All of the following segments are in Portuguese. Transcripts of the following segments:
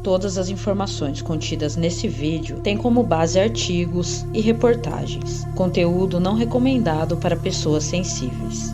Todas as informações contidas nesse vídeo têm como base artigos e reportagens. Conteúdo não recomendado para pessoas sensíveis.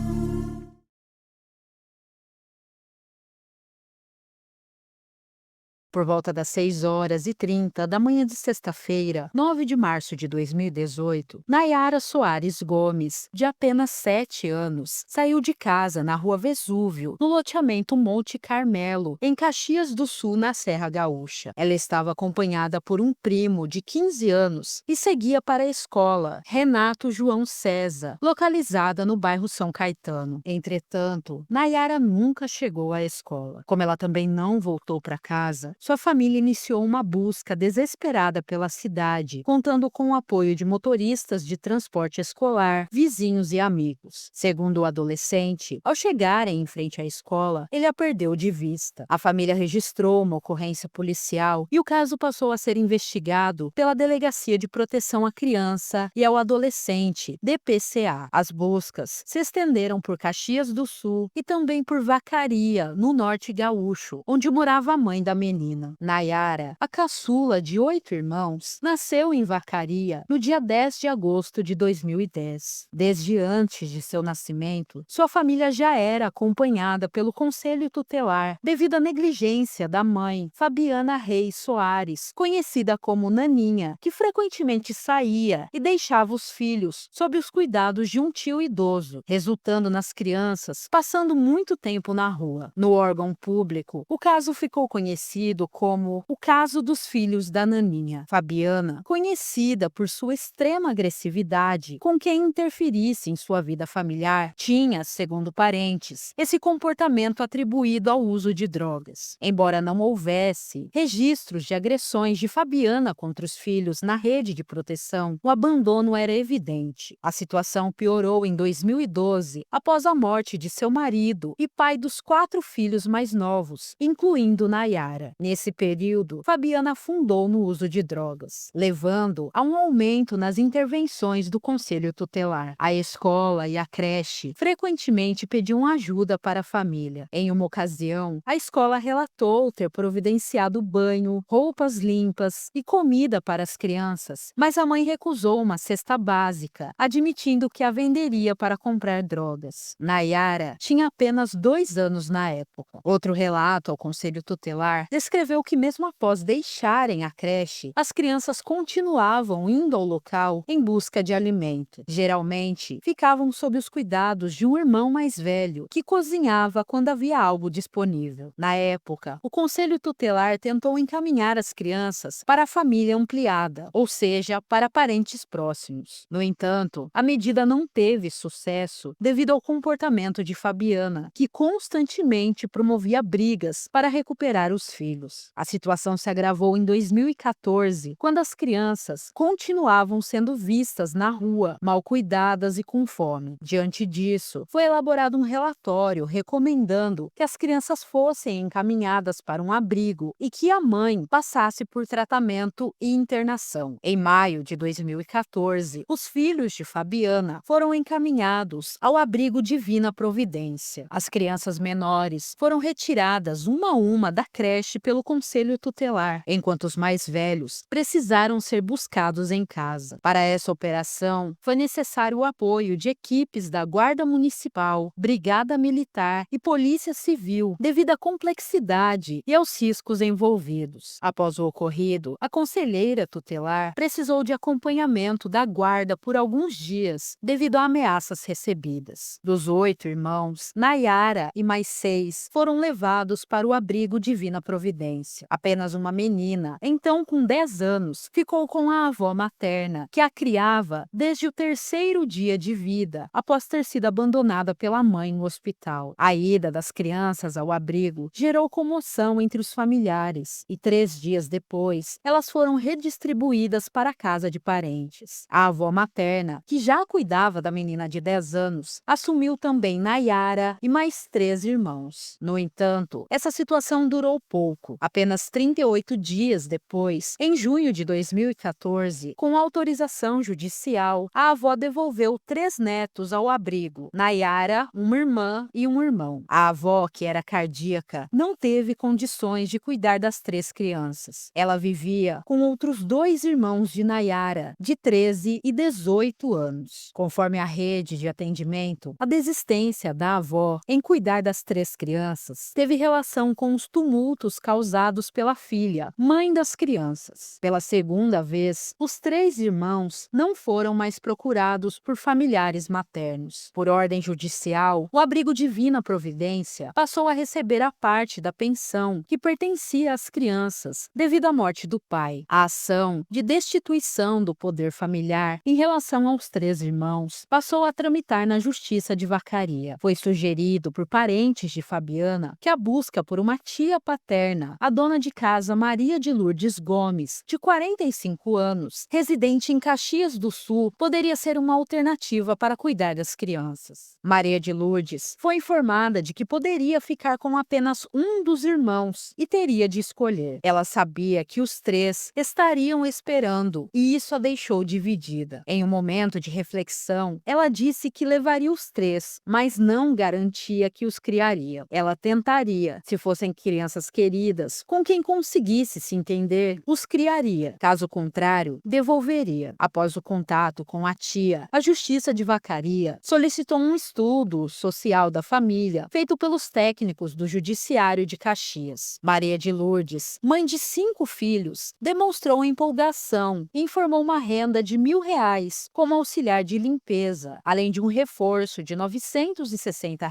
Por volta das 6h30 da manhã de sexta-feira, 9 de março de 2018, Nayara Soares Gomes, de apenas 7 anos, saiu de casa na Rua Vesúvio, no loteamento Monte Carmelo, em Caxias do Sul, na Serra Gaúcha. Ela estava acompanhada por um primo de 15 anos e seguia para a escola Renato João César, localizada no bairro São Caetano. Entretanto, Nayara nunca chegou à escola. Como ela também não voltou para casa, sua família iniciou uma busca desesperada pela cidade, contando com o apoio de motoristas de transporte escolar, vizinhos e amigos. Segundo o adolescente, ao chegarem em frente à escola, ele a perdeu de vista. A família registrou uma ocorrência policial e o caso passou a ser investigado pela Delegacia de Proteção à Criança e ao Adolescente, DPCA. As buscas se estenderam por Caxias do Sul e também por Vacaria, no norte gaúcho, onde morava a mãe da menina. Nayara, a caçula de 8 irmãos, nasceu em Vacaria no dia 10 de agosto de 2010. Desde antes de seu nascimento, sua família já era acompanhada pelo Conselho Tutelar devido à negligência da mãe, Fabiana Reis Soares, conhecida como Naninha, que frequentemente saía e deixava os filhos sob os cuidados de um tio idoso, resultando nas crianças passando muito tempo na rua. No órgão público, o caso ficou conhecido como o caso dos filhos da Naninha. Fabiana, conhecida por sua extrema agressividade com quem interferisse em sua vida familiar, tinha, segundo parentes, esse comportamento atribuído ao uso de drogas. Embora não houvesse registros de agressões de Fabiana contra os filhos na rede de proteção, o abandono era evidente. A situação piorou em 2012, após a morte de seu marido e pai dos 4 filhos mais novos, incluindo Nayara. Nesse período, Fabiana afundou no uso de drogas, levando a um aumento nas intervenções do Conselho Tutelar. A escola e a creche frequentemente pediam ajuda para a família. Em uma ocasião, a escola relatou ter providenciado banho, roupas limpas e comida para as crianças, mas a mãe recusou uma cesta básica, admitindo que a venderia para comprar drogas. Nayara tinha apenas 2 anos na época. Outro relato ao Conselho Tutelar descreveu que mesmo após deixarem a creche, as crianças continuavam indo ao local em busca de alimento. Geralmente, ficavam sob os cuidados de um irmão mais velho, que cozinhava quando havia algo disponível. Na época, o Conselho Tutelar tentou encaminhar as crianças para a família ampliada, ou seja, para parentes próximos. No entanto, a medida não teve sucesso devido ao comportamento de Fabiana, que constantemente promovia brigas para recuperar os filhos. A situação se agravou em 2014, quando as crianças continuavam sendo vistas na rua, mal cuidadas e com fome. Diante disso, foi elaborado um relatório recomendando que as crianças fossem encaminhadas para um abrigo e que a mãe passasse por tratamento e internação. Em maio de 2014, os filhos de Fabiana foram encaminhados ao abrigo Divina Providência. As crianças menores foram retiradas uma a uma da creche pelo Conselho Tutelar, enquanto os mais velhos precisaram ser buscados em casa. Para essa operação, foi necessário o apoio de equipes da Guarda Municipal, Brigada Militar e Polícia Civil, devido à complexidade e aos riscos envolvidos. Após o ocorrido, a conselheira tutelar precisou de acompanhamento da guarda por alguns dias, devido a ameaças recebidas. Dos 8 irmãos, Nayara e mais 6 foram levados para o abrigo Divina Providência. Apenas uma menina, então com 10 anos, ficou com a avó materna, que a criava desde o 3º dia de vida, após ter sido abandonada pela mãe no hospital. A ida das crianças ao abrigo gerou comoção entre os familiares e 3 dias depois, elas foram redistribuídas para a casa de parentes. A avó materna, que já cuidava da menina de 10 anos, assumiu também Nayara e mais 3 irmãos. No entanto, essa situação durou pouco. abrigo. Apenas 38 dias depois, em junho de 2014, com autorização judicial, a avó devolveu 3 netos ao abrigo: Nayara, uma irmã e um irmão. A avó, que era cardíaca, não teve condições de cuidar das 3 crianças. Ela vivia com outros 2 irmãos de Nayara, de 13 e 18 anos. Conforme a rede de atendimento, a desistência da avó em cuidar das 3 crianças teve relação com os tumultos causados pela filha, mãe das crianças. Pela segunda vez, os 3 irmãos não foram mais procurados por familiares maternos. Por ordem judicial, o abrigo Divina Providência passou a receber a parte da pensão que pertencia às crianças devido à morte do pai. A ação de destituição do poder familiar em relação aos 3 irmãos passou a tramitar na Justiça de Vacaria. Foi sugerido por parentes de Fabiana que a busca por uma tia paterna, a dona de casa Maria de Lourdes Gomes, de 45 anos, residente em Caxias do Sul, poderia ser uma alternativa para cuidar das crianças. Maria de Lourdes foi informada de que poderia ficar com apenas um dos irmãos e teria de escolher. Ela sabia que os 3 estariam esperando e isso a deixou dividida. Em um momento de reflexão, ela disse que levaria os 3, mas não garantia que os criaria. Ela tentaria, se fossem crianças queridas, com quem conseguisse se entender, os criaria. Caso contrário, devolveria. Após o contato com a tia, a Justiça de Vacaria solicitou um estudo social da família feito pelos técnicos do Judiciário de Caxias. Maria de Lourdes, mãe de 5 filhos, demonstrou empolgação e informou uma renda de R$ 1.000 como auxiliar de limpeza, além de um reforço de R$ 960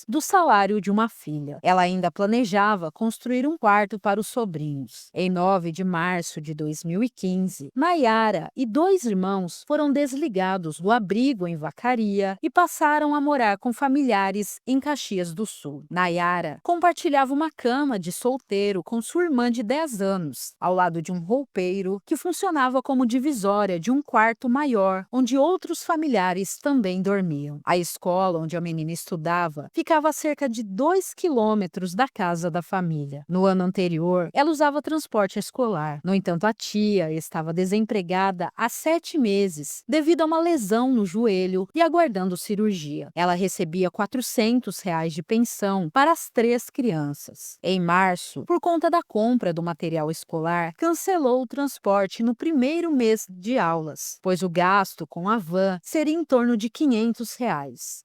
do salário de uma filha. Ela ainda planejava construir um quarto para os sobrinhos. Em 9 de março de 2015, Nayara e 2 irmãos foram desligados do abrigo em Vacaria e passaram a morar com familiares em Caxias do Sul. Nayara compartilhava uma cama de solteiro com sua irmã de 10 anos, ao lado de um roupeiro que funcionava como divisória de um quarto maior, onde outros familiares também dormiam. A escola onde a menina estudava ficava a cerca de 2 quilômetros da casa da família. No ano anterior, ela usava transporte escolar. No entanto, a tia estava desempregada há 7 meses, devido a uma lesão no joelho e aguardando cirurgia. Ela recebia R$ 400 de pensão para as 3 crianças. Em março, por conta da compra do material escolar, cancelou o transporte no primeiro mês de aulas, pois o gasto com a van seria em torno de R$ 500.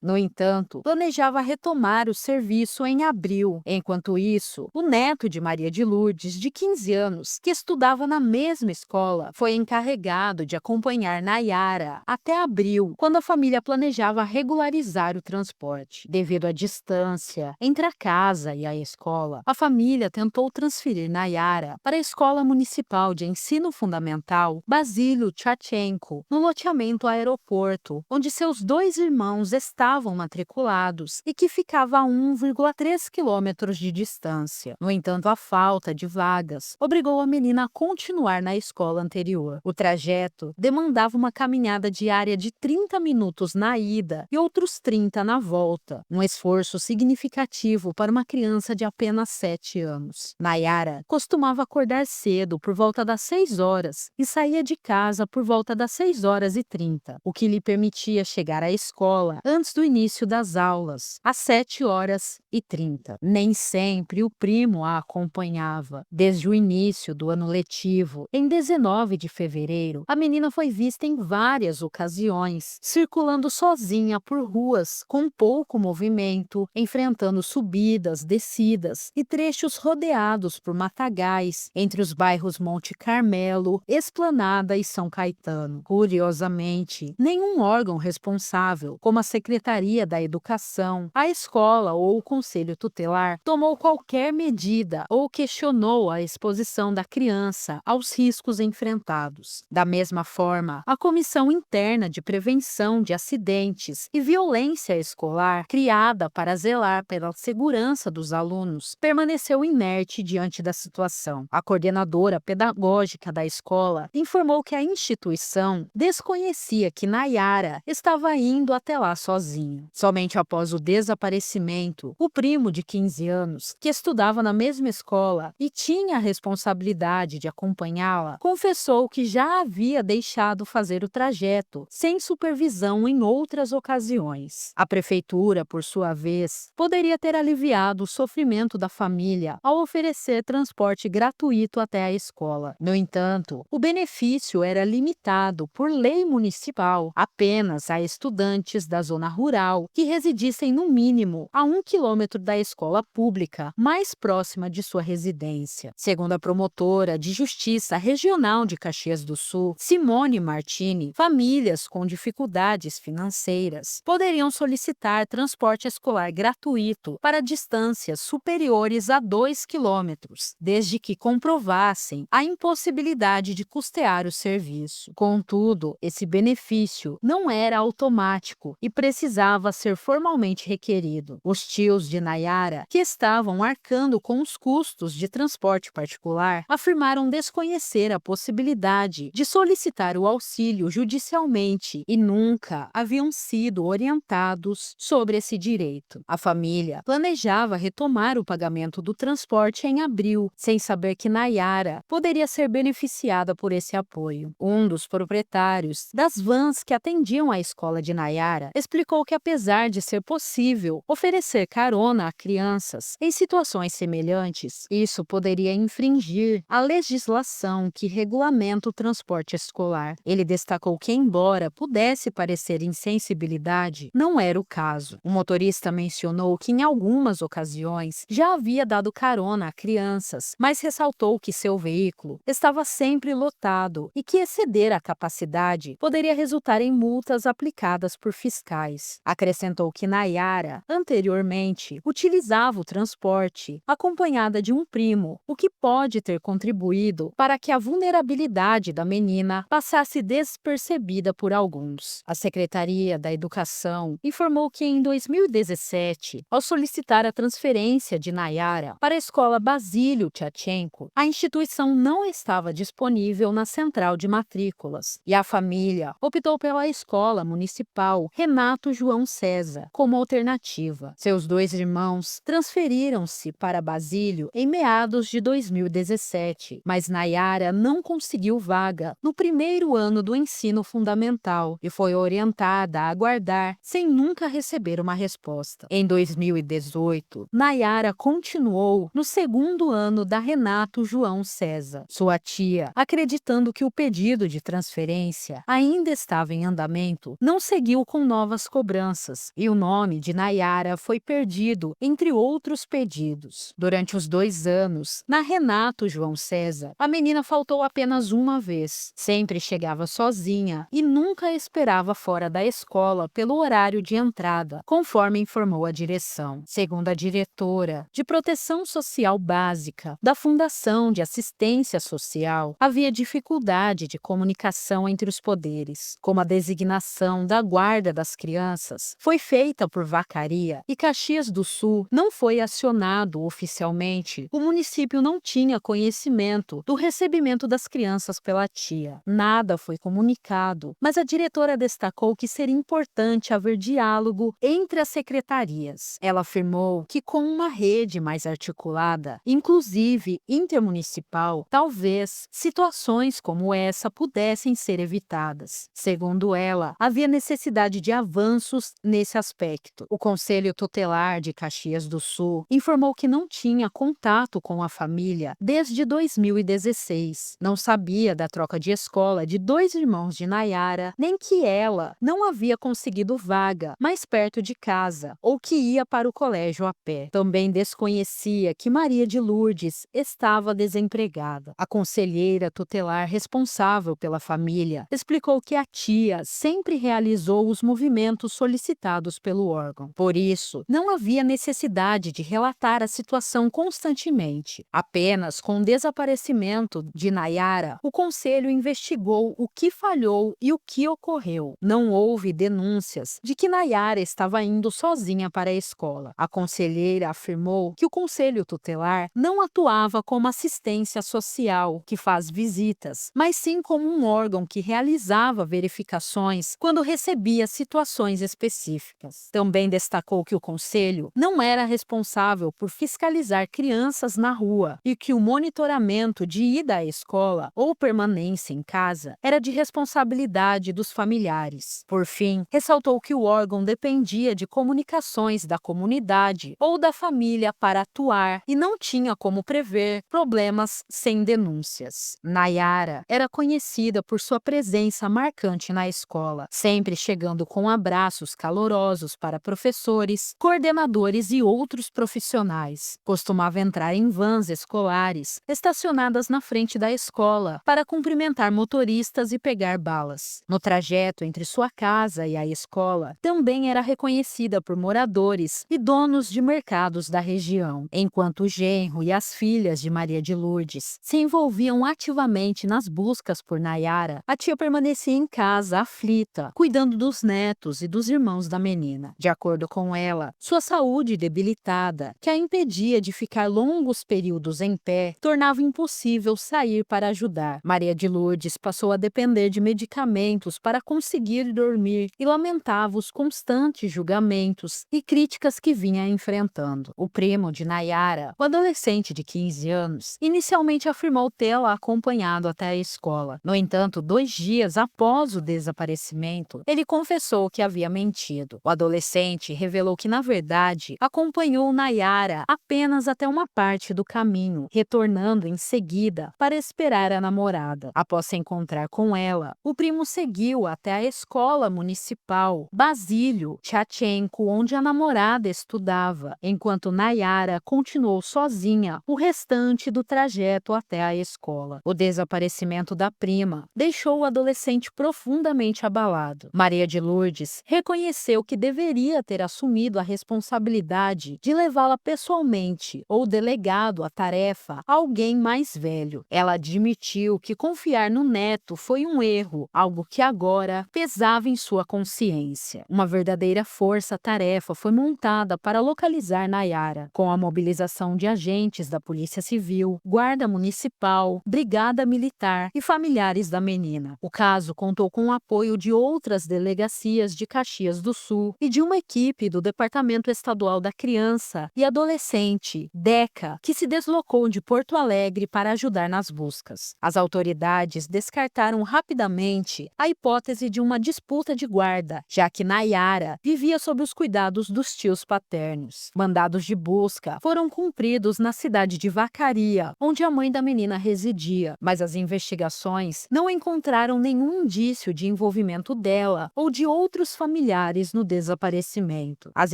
No entanto, planejava retomar o serviço em abril. Enquanto isso, o neto de Maria de Lourdes, de 15 anos, que estudava na mesma escola, foi encarregado de acompanhar Nayara até abril, quando a família planejava regularizar o transporte. Devido à distância entre a casa e a escola, a família tentou transferir Nayara para a Escola Municipal de Ensino Fundamental Basílio Tchatchenko, no loteamento Aeroporto, onde seus 2 irmãos estavam matriculados e que ficava a 1,3 quilômetros de distância. No entanto, a falta de vagas obrigou a menina a continuar na escola anterior. O trajeto demandava uma caminhada diária de 30 minutos na ida e outros 30 na volta, um esforço significativo para uma criança de apenas 7 anos. Nayara costumava acordar cedo por volta das 6 horas e saía de casa por volta das 6h30, o que lhe permitia chegar à escola antes do início das aulas, às 7h30. Nem sempre o primo a acompanhava. Desde o início do ano letivo, em 19 de fevereiro, a menina foi vista em várias ocasiões, circulando sozinha por ruas com pouco movimento, enfrentando subidas, descidas e trechos rodeados por matagais, entre os bairros Monte Carmelo, Esplanada e São Caetano. Curiosamente, nenhum órgão responsável, como a Secretaria da Educação, a escola ou o Conselho Tutelar, tomou qualquer medida ou questionou a exposição da criança aos riscos enfrentados. Da mesma forma, a Comissão Interna de Prevenção de Acidentes e Violência Escolar, criada para zelar pela segurança dos alunos, permaneceu inerte diante da situação. A coordenadora pedagógica da escola informou que a instituição desconhecia que Nayara estava indo até lá sozinha. Somente após o desaparecimento, o primo de 15 anos, que estudava na mesma mesma escola e tinha a responsabilidade de acompanhá-la, confessou que já havia deixado fazer o trajeto sem supervisão em outras ocasiões. A prefeitura, por sua vez, poderia ter aliviado o sofrimento da família ao oferecer transporte gratuito até a escola. No entanto, o benefício era limitado por lei municipal apenas a estudantes da zona rural que residissem no mínimo a 1 quilômetro da escola pública mais próxima de sua residência. Segundo a promotora de Justiça Regional de Caxias do Sul, Simone Martini, famílias com dificuldades financeiras poderiam solicitar transporte escolar gratuito para distâncias superiores a 2 quilômetros, desde que comprovassem a impossibilidade de custear o serviço. Contudo, esse benefício não era automático e precisava ser formalmente requerido. Os tios de Nayara, que estavam arcando com os custos de transporte particular, afirmaram desconhecer a possibilidade de solicitar o auxílio judicialmente e nunca haviam sido orientados sobre esse direito. A família planejava retomar o pagamento do transporte em abril, sem saber que Nayara poderia ser beneficiada por esse apoio. Um dos proprietários das vans que atendiam a escola de Nayara explicou que, apesar de ser possível oferecer carona a crianças em situações semelhantes, isso poderia infringir a legislação que regulamenta o transporte escolar. Ele destacou que, embora pudesse parecer insensibilidade, não era o caso. O motorista mencionou que, em algumas ocasiões, já havia dado carona a crianças, mas ressaltou que seu veículo estava sempre lotado e que exceder a capacidade poderia resultar em multas aplicadas por fiscais. Acrescentou que Nayara, anteriormente, utilizava o transporte acompanhada de um primo, o que pode ter contribuído para que a vulnerabilidade da menina passasse despercebida por alguns. A Secretaria da Educação informou que em 2017, ao solicitar a transferência de Nayara para a escola Basílio Tchatchenko, a instituição não estava disponível na central de matrículas e a família optou pela escola municipal Renato João César como alternativa. Seus dois irmãos transferiram-se para Basílio em meados de 2017, mas Nayara não conseguiu vaga no primeiro ano do ensino fundamental e foi orientada a aguardar sem nunca receber uma resposta. Em 2018, Nayara continuou no segundo ano da Renato João César. Sua tia, acreditando que o pedido de transferência ainda estava em andamento, não seguiu com novas cobranças e o nome de Nayara foi perdido entre outros pedidos. Durante os 2 anos, na Renato João César, a menina faltou apenas uma vez. Sempre chegava sozinha e nunca esperava fora da escola pelo horário de entrada, conforme informou a direção. Segundo a diretora de Proteção Social Básica da Fundação de Assistência Social, havia dificuldade de comunicação entre os poderes, como a designação da guarda das crianças foi feita por Vacaria e Caxias do Sul não foi acionado oficialmente. O município não tinha conhecimento do recebimento das crianças pela tia. Nada foi comunicado, mas a diretora destacou que seria importante haver diálogo entre as secretarias. Ela afirmou que com uma rede mais articulada, inclusive intermunicipal, talvez situações como essa pudessem ser evitadas. Segundo ela, havia necessidade de avanços nesse aspecto. O Conselho Tutelar de Caxias do Sul informou que não tinha contato com a família desde 2016. Não sabia da troca de escola de 2 irmãos de Nayara, nem que ela não havia conseguido vaga mais perto de casa ou que ia para o colégio a pé. Também desconhecia que Maria de Lourdes estava desempregada. A conselheira tutelar responsável pela família explicou que a tia sempre realizou os movimentos solicitados pelo órgão. Por isso, não havia necessidade de relatar a situação constantemente. Apenas com o desaparecimento de Nayara, o conselho investigou o que falhou e o que ocorreu. Não houve denúncias de que Nayara estava indo sozinha para a escola. A conselheira afirmou que o conselho tutelar não atuava como assistência social, que faz visitas, mas sim como um órgão que realizava verificações quando recebia situações específicas. Também destacou que o conselho não era responsável por fiscalizar crianças na rua e que o monitoramento de ida à escola ou permanência em casa era de responsabilidade dos familiares. Por fim, ressaltou que o órgão dependia de comunicações da comunidade ou da família para atuar e não tinha como prever problemas sem denúncias. Nayara era conhecida por sua presença marcante na escola, sempre chegando com abraços calorosos para professores, coordenadores e outros profissionais. Costumava entrar em vans escolares estacionadas na frente da escola para cumprimentar motoristas e pegar balas. No trajeto entre sua casa e a escola, também era reconhecida por moradores e donos de mercados da região, enquanto o genro e as filhas de Maria de Lourdes se envolviam ativamente nas buscas por Nayara. A tia permanecia em casa, aflita, cuidando dos netos e dos irmãos da menina. De acordo com ela, sua saúde debilitada, que a impedia de ficar longos períodos em pé, tornava impossível sair para ajudar. Maria de Lourdes passou a depender de medicamentos para conseguir dormir e lamentava os constantes julgamentos e críticas que vinha enfrentando. O primo de Nayara, o adolescente de 15 anos, inicialmente afirmou tê-la acompanhado até a escola. No entanto, 2 dias após o desaparecimento, ele confessou que havia mentido. O adolescente revelou que, na verdade, acompanhou Nayara apenas até uma parte do caminho, retornando em seguida para esperar a namorada. Após se encontrar com ela, o primo seguiu até a escola municipal Basílio Tchatchenko, onde a namorada estudava, enquanto Nayara continuou sozinha o restante do trajeto até a escola. O desaparecimento da prima deixou o adolescente profundamente abalado. Maria de Lourdes reconheceu que deveria ter assumido a responsabilidade de levá-la pessoalmente ou delegado a tarefa a alguém mais velho. Ela admitiu que confiar no neto foi um erro, algo que agora pesava em sua consciência. Uma verdadeira força-tarefa foi montada para localizar Nayara, com a mobilização de agentes da Polícia Civil, Guarda Municipal, Brigada Militar e familiares da menina. O caso contou com o apoio de outras delegacias de Caxias do Sul e de uma equipe do Departamento Estadual da Criança e Adolescente, DECA, que se deslocou de Porto Alegre para ajudar nas buscas. As autoridades descartaram rapidamente a hipótese de uma disputa de guarda, já que Nayara vivia sob os cuidados dos tios paternos. Mandados de busca foram cumpridos na cidade de Vacaria, onde a mãe da menina residia, mas as investigações não encontraram nenhum indício de envolvimento dela ou de outros familiares no desaparecimento. As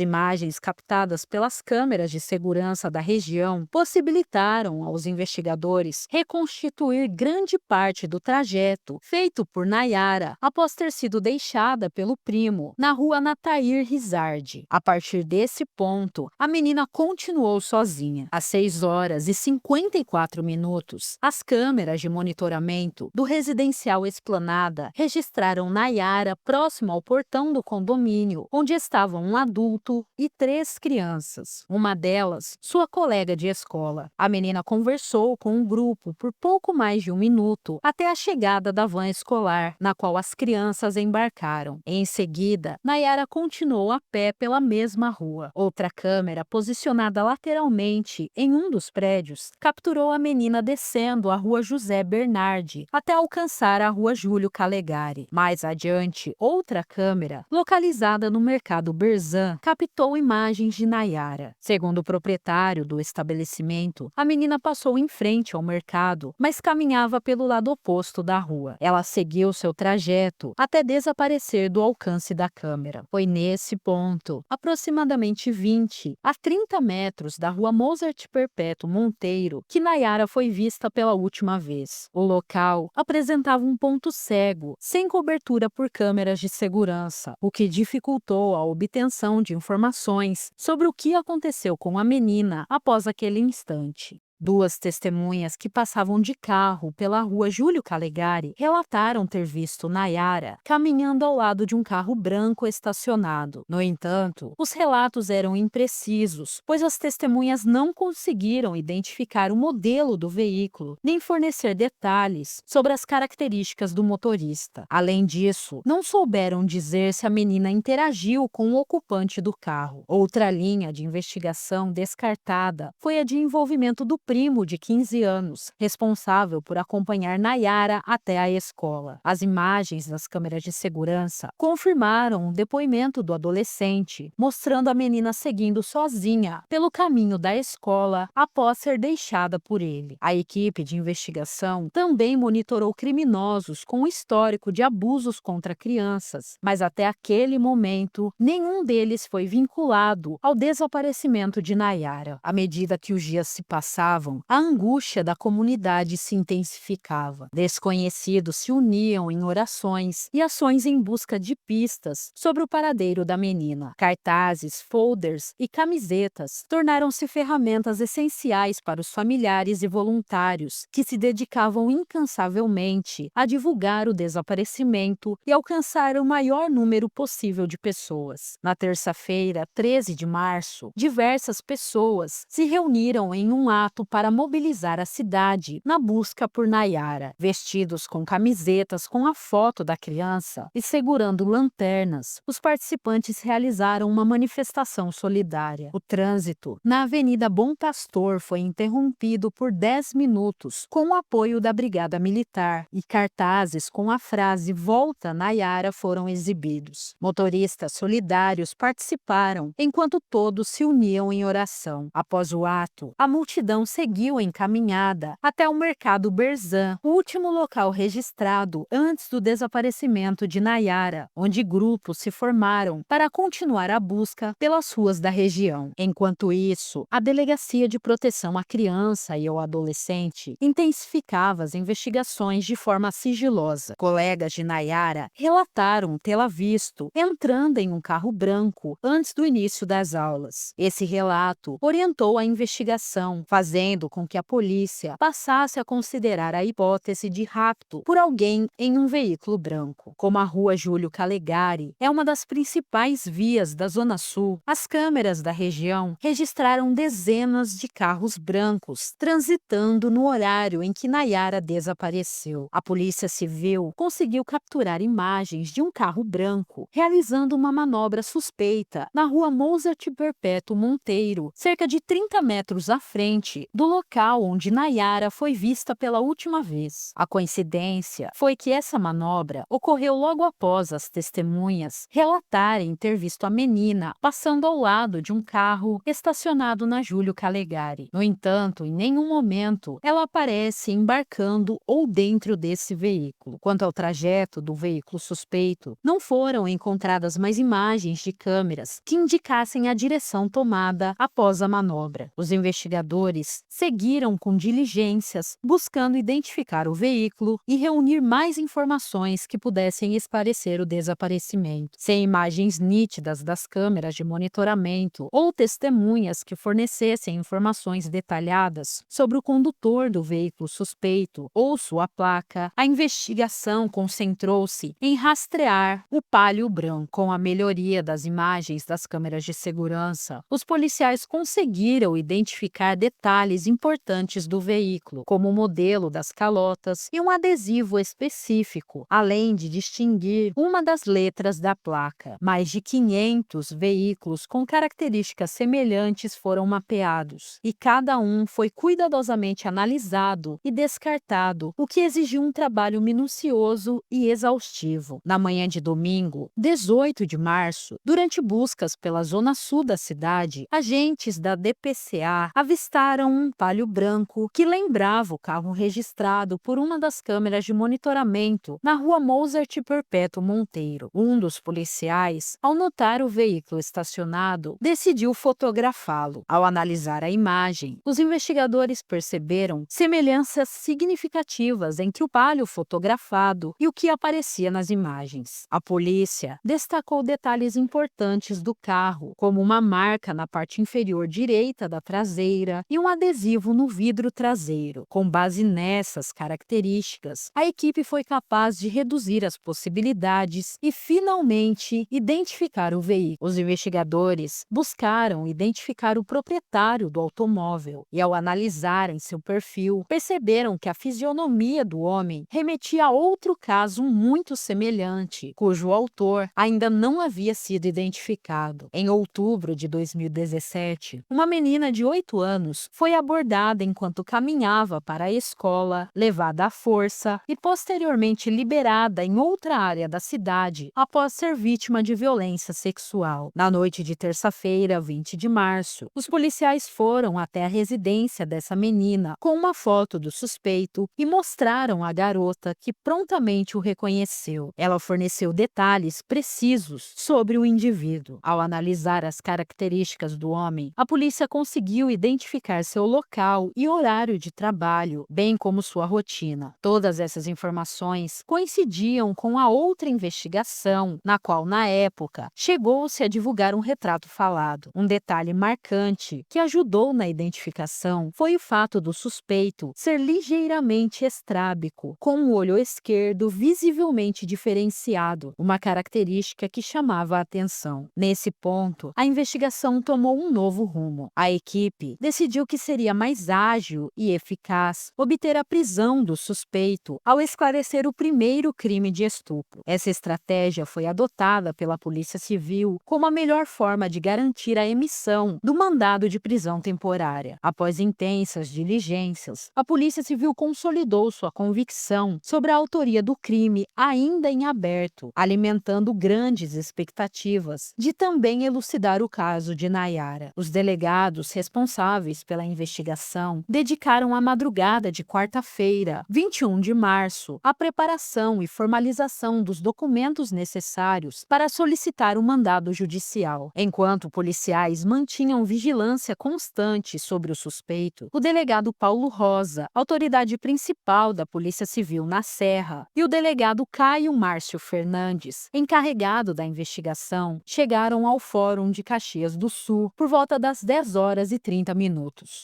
imagens captadas pelas câmeras de segurança da região possibilitaram aos investigadores reconstituir grande parte do trajeto feito por Nayara após ter sido deixada pelo primo na rua Natair Rizardi. A partir desse ponto, a menina continuou sozinha. Às 6h54, as câmeras de monitoramento do residencial Esplanada registraram Nayara próximo ao portão do condomínio, onde estavam um adulto e 3 crianças. Uma delas, sua colega de escola. A menina conversou com o grupo por pouco mais de 1 minuto até a chegada da van escolar, na qual as crianças embarcaram. Em seguida, Nayara continuou a pé pela mesma rua. Outra câmera, posicionada lateralmente em um dos prédios, capturou a menina descendo a rua José Bernardi até alcançar a rua Júlio Calegari. Mais adiante, outra câmera, localizada no mercado Berzan, captou imagens de Nayara. Segundo o proprietário do estabelecimento, a menina passou em frente ao mercado, mas caminhava pelo lado oposto da rua. Ela seguiu seu trajeto até desaparecer do alcance da câmera. Foi nesse ponto, aproximadamente 20 a 30 metros da rua Mozart Perpétuo Monteiro, que Nayara foi vista pela última vez. O local apresentava um ponto cego, sem cobertura por câmeras de segurança, o que dificultou a obtenção de informações sobre o que aconteceu com a menina após aquele instante. Duas testemunhas que passavam de carro pela rua Júlio Calegari relataram ter visto Nayara caminhando ao lado de um carro branco estacionado. No entanto, os relatos eram imprecisos, pois as testemunhas não conseguiram identificar o modelo do veículo, nem fornecer detalhes sobre as características do motorista. Além disso, não souberam dizer se a menina interagiu com o ocupante do carro. Outra linha de investigação descartada foi a de envolvimento do primo de 15 anos, responsável por acompanhar Nayara até a escola. As imagens das câmeras de segurança confirmaram o depoimento do adolescente, mostrando a menina seguindo sozinha pelo caminho da escola após ser deixada por ele. A equipe de investigação também monitorou criminosos com histórico de abusos contra crianças, mas até aquele momento, nenhum deles foi vinculado ao desaparecimento de Nayara. À medida que os dias se passavam, a angústia da comunidade se intensificava. Desconhecidos se uniam em orações e ações em busca de pistas sobre o paradeiro da menina. Cartazes, folders e camisetas tornaram-se ferramentas essenciais para os familiares e voluntários que se dedicavam incansavelmente a divulgar o desaparecimento e alcançar o maior número possível de pessoas. Na terça-feira, 13 de março, diversas pessoas se reuniram em um ato para mobilizar a cidade na busca por Nayara. Vestidos com camisetas com a foto da criança e segurando lanternas, os participantes realizaram uma manifestação solidária. O trânsito na Avenida Bom Pastor foi interrompido por 10 minutos com o apoio da Brigada Militar e cartazes com a frase "Volta Nayara" foram exibidos. Motoristas solidários participaram enquanto todos se uniam em oração. Após o ato, a multidão seguiu encaminhada até o Mercado Berzan, o último local registrado antes do desaparecimento de Nayara, onde grupos se formaram para continuar a busca pelas ruas da região. Enquanto isso, a Delegacia de Proteção à Criança e ao Adolescente intensificava as investigações de forma sigilosa. Colegas de Nayara relataram tê-la visto entrando em um carro branco antes do início das aulas. Esse relato orientou a investigação, fazendo com que a polícia passasse a considerar a hipótese de rapto por alguém em um veículo branco. Como a rua Júlio Calegari é uma das principais vias da Zona Sul, as câmeras da região registraram dezenas de carros brancos transitando no horário em que Nayara desapareceu. A Polícia Civil conseguiu capturar imagens de um carro branco realizando uma manobra suspeita na rua Mozart Perpétuo Monteiro, cerca de 30 metros à frente do local onde Nayara foi vista pela última vez. A coincidência foi que essa manobra ocorreu logo após as testemunhas relatarem ter visto a menina passando ao lado de um carro estacionado na Júlio Calegari. No entanto, em nenhum momento ela aparece embarcando ou dentro desse veículo. Quanto ao trajeto do veículo suspeito, não foram encontradas mais imagens de câmeras que indicassem a direção tomada após a manobra. Os investigadores seguiram com diligências, buscando identificar o veículo e reunir mais informações que pudessem esclarecer o desaparecimento. Sem imagens nítidas das câmeras de monitoramento ou testemunhas que fornecessem informações detalhadas sobre o condutor do veículo suspeito ou sua placa, a investigação concentrou-se em rastrear o Palio branco. Com a melhoria das imagens das câmeras de segurança, os policiais conseguiram identificar detalhes importantes do veículo, como o modelo das calotas e um adesivo específico, além de distinguir uma das letras da placa. Mais de 500 veículos com características semelhantes foram mapeados, e cada um foi cuidadosamente analisado e descartado, o que exigiu um trabalho minucioso e exaustivo. Na manhã de domingo, 18 de março, durante buscas pela zona sul da cidade, agentes da DPCA avistaram um Palio branco que lembrava o carro registrado por uma das câmeras de monitoramento na rua Mozart Perpétuo Monteiro. Um dos policiais, ao notar o veículo estacionado, decidiu fotografá-lo. Ao analisar a imagem, os investigadores perceberam semelhanças significativas entre o Palio fotografado e o que aparecia nas imagens. A polícia destacou detalhes importantes do carro, como uma marca na parte inferior direita da traseira e um adesivo adesivo no vidro traseiro. Com base nessas características, a equipe foi capaz de reduzir as possibilidades e finalmente identificar o veículo. Os investigadores buscaram identificar o proprietário do automóvel e, ao analisarem seu perfil, perceberam que a fisionomia do homem remetia a outro caso muito semelhante, cujo autor ainda não havia sido identificado. Em outubro de 2017, uma menina de 8 anos foi abordada enquanto caminhava para a escola, levada à força e posteriormente liberada em outra área da cidade após ser vítima de violência sexual. Na noite de terça-feira, 20 de março, os policiais foram até a residência dessa menina com uma foto do suspeito e mostraram à garota, que prontamente o reconheceu. Ela forneceu detalhes precisos sobre o indivíduo. Ao analisar as características do homem, a polícia conseguiu identificar seu local e horário de trabalho, bem como sua rotina. Todas essas informações coincidiam com a outra investigação, na qual, na época, chegou-se a divulgar um retrato falado. Um detalhe marcante que ajudou na identificação foi o fato do suspeito ser ligeiramente estrábico, com o olho esquerdo visivelmente diferenciado, uma característica que chamava a atenção. Nesse ponto, a investigação tomou um novo rumo. A equipe decidiu que seria mais ágil e eficaz obter a prisão do suspeito ao esclarecer o primeiro crime de estupro. Essa estratégia foi adotada pela Polícia Civil como a melhor forma de garantir a emissão do mandado de prisão temporária. Após intensas diligências, a Polícia Civil consolidou sua convicção sobre a autoria do crime ainda em aberto, alimentando grandes expectativas de também elucidar o caso de Nayara. Os delegados responsáveis pela investigação dedicaram a madrugada de quarta-feira, 21 de março, à preparação e formalização dos documentos necessários para solicitar o mandado judicial. Enquanto policiais mantinham vigilância constante sobre o suspeito, o delegado Paulo Rosa, autoridade principal da Polícia Civil na Serra, e o delegado Caio Márcio Fernandes, encarregado da investigação, chegaram ao Fórum de Caxias do Sul por volta das 10h30.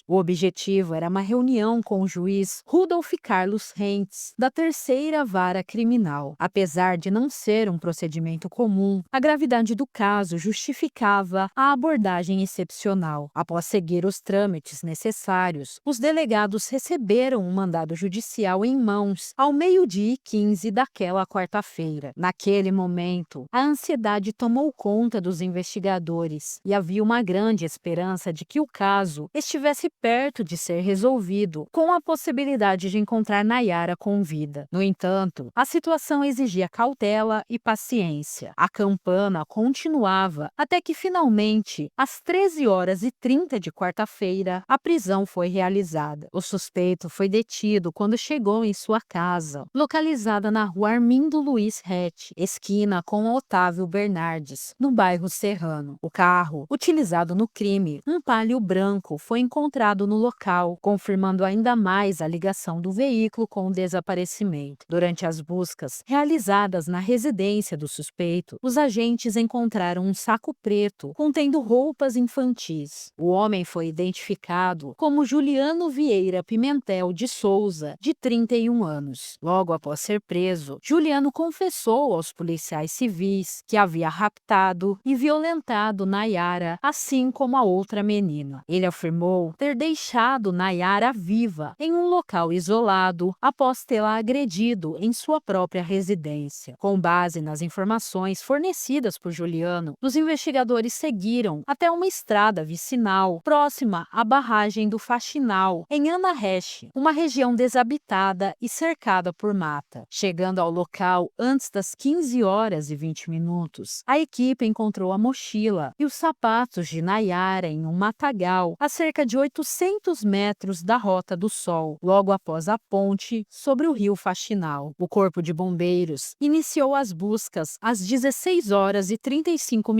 O objetivo era uma reunião com o juiz Rudolf Carlos Rentes, da Terceira Vara Criminal. Apesar de não ser um procedimento comum, a gravidade do caso justificava a abordagem excepcional. Após seguir os trâmites necessários, os delegados receberam um mandado judicial em mãos ao 12h15 daquela quarta-feira. Naquele momento, a ansiedade tomou conta dos investigadores e havia uma grande esperança de que o caso estivesse perto de ser resolvido, com a possibilidade de encontrar Nayara com vida. No entanto, a situação exigia cautela e paciência. A campana continuava até que finalmente, às 13h30 de quarta-feira, a prisão foi realizada. O suspeito foi detido quando chegou em sua casa, localizada na rua Armindo Luiz Rett, esquina com Otávio Bernardes, no bairro Serrano. O carro, utilizado no crime, um Palio branco, foi encontrado no local, confirmando ainda mais a ligação do veículo com o desaparecimento. Durante as buscas realizadas na residência do suspeito, os agentes encontraram um saco preto contendo roupas infantis. O homem foi identificado como Juliano Vieira Pimentel de Souza, de 31 anos. Logo após ser preso, Juliano confessou aos policiais civis que havia raptado e violentado Nayara, assim como a outra menina. Ele afirmou ter deixado Nayara viva em um local isolado após tê-la agredido em sua própria residência. Com base nas informações fornecidas por Juliano, os investigadores seguiram até uma estrada vicinal próxima à barragem do Faxinal, em Anahesh, uma região desabitada e cercada por mata. Chegando ao local antes das 15h20, a equipe encontrou a mochila e os sapatos de Nayara em um matagal a cerca de 800 metros da Rota do Sol, logo após a ponte sobre o rio Faxinal. O Corpo de Bombeiros iniciou as buscas às 16h35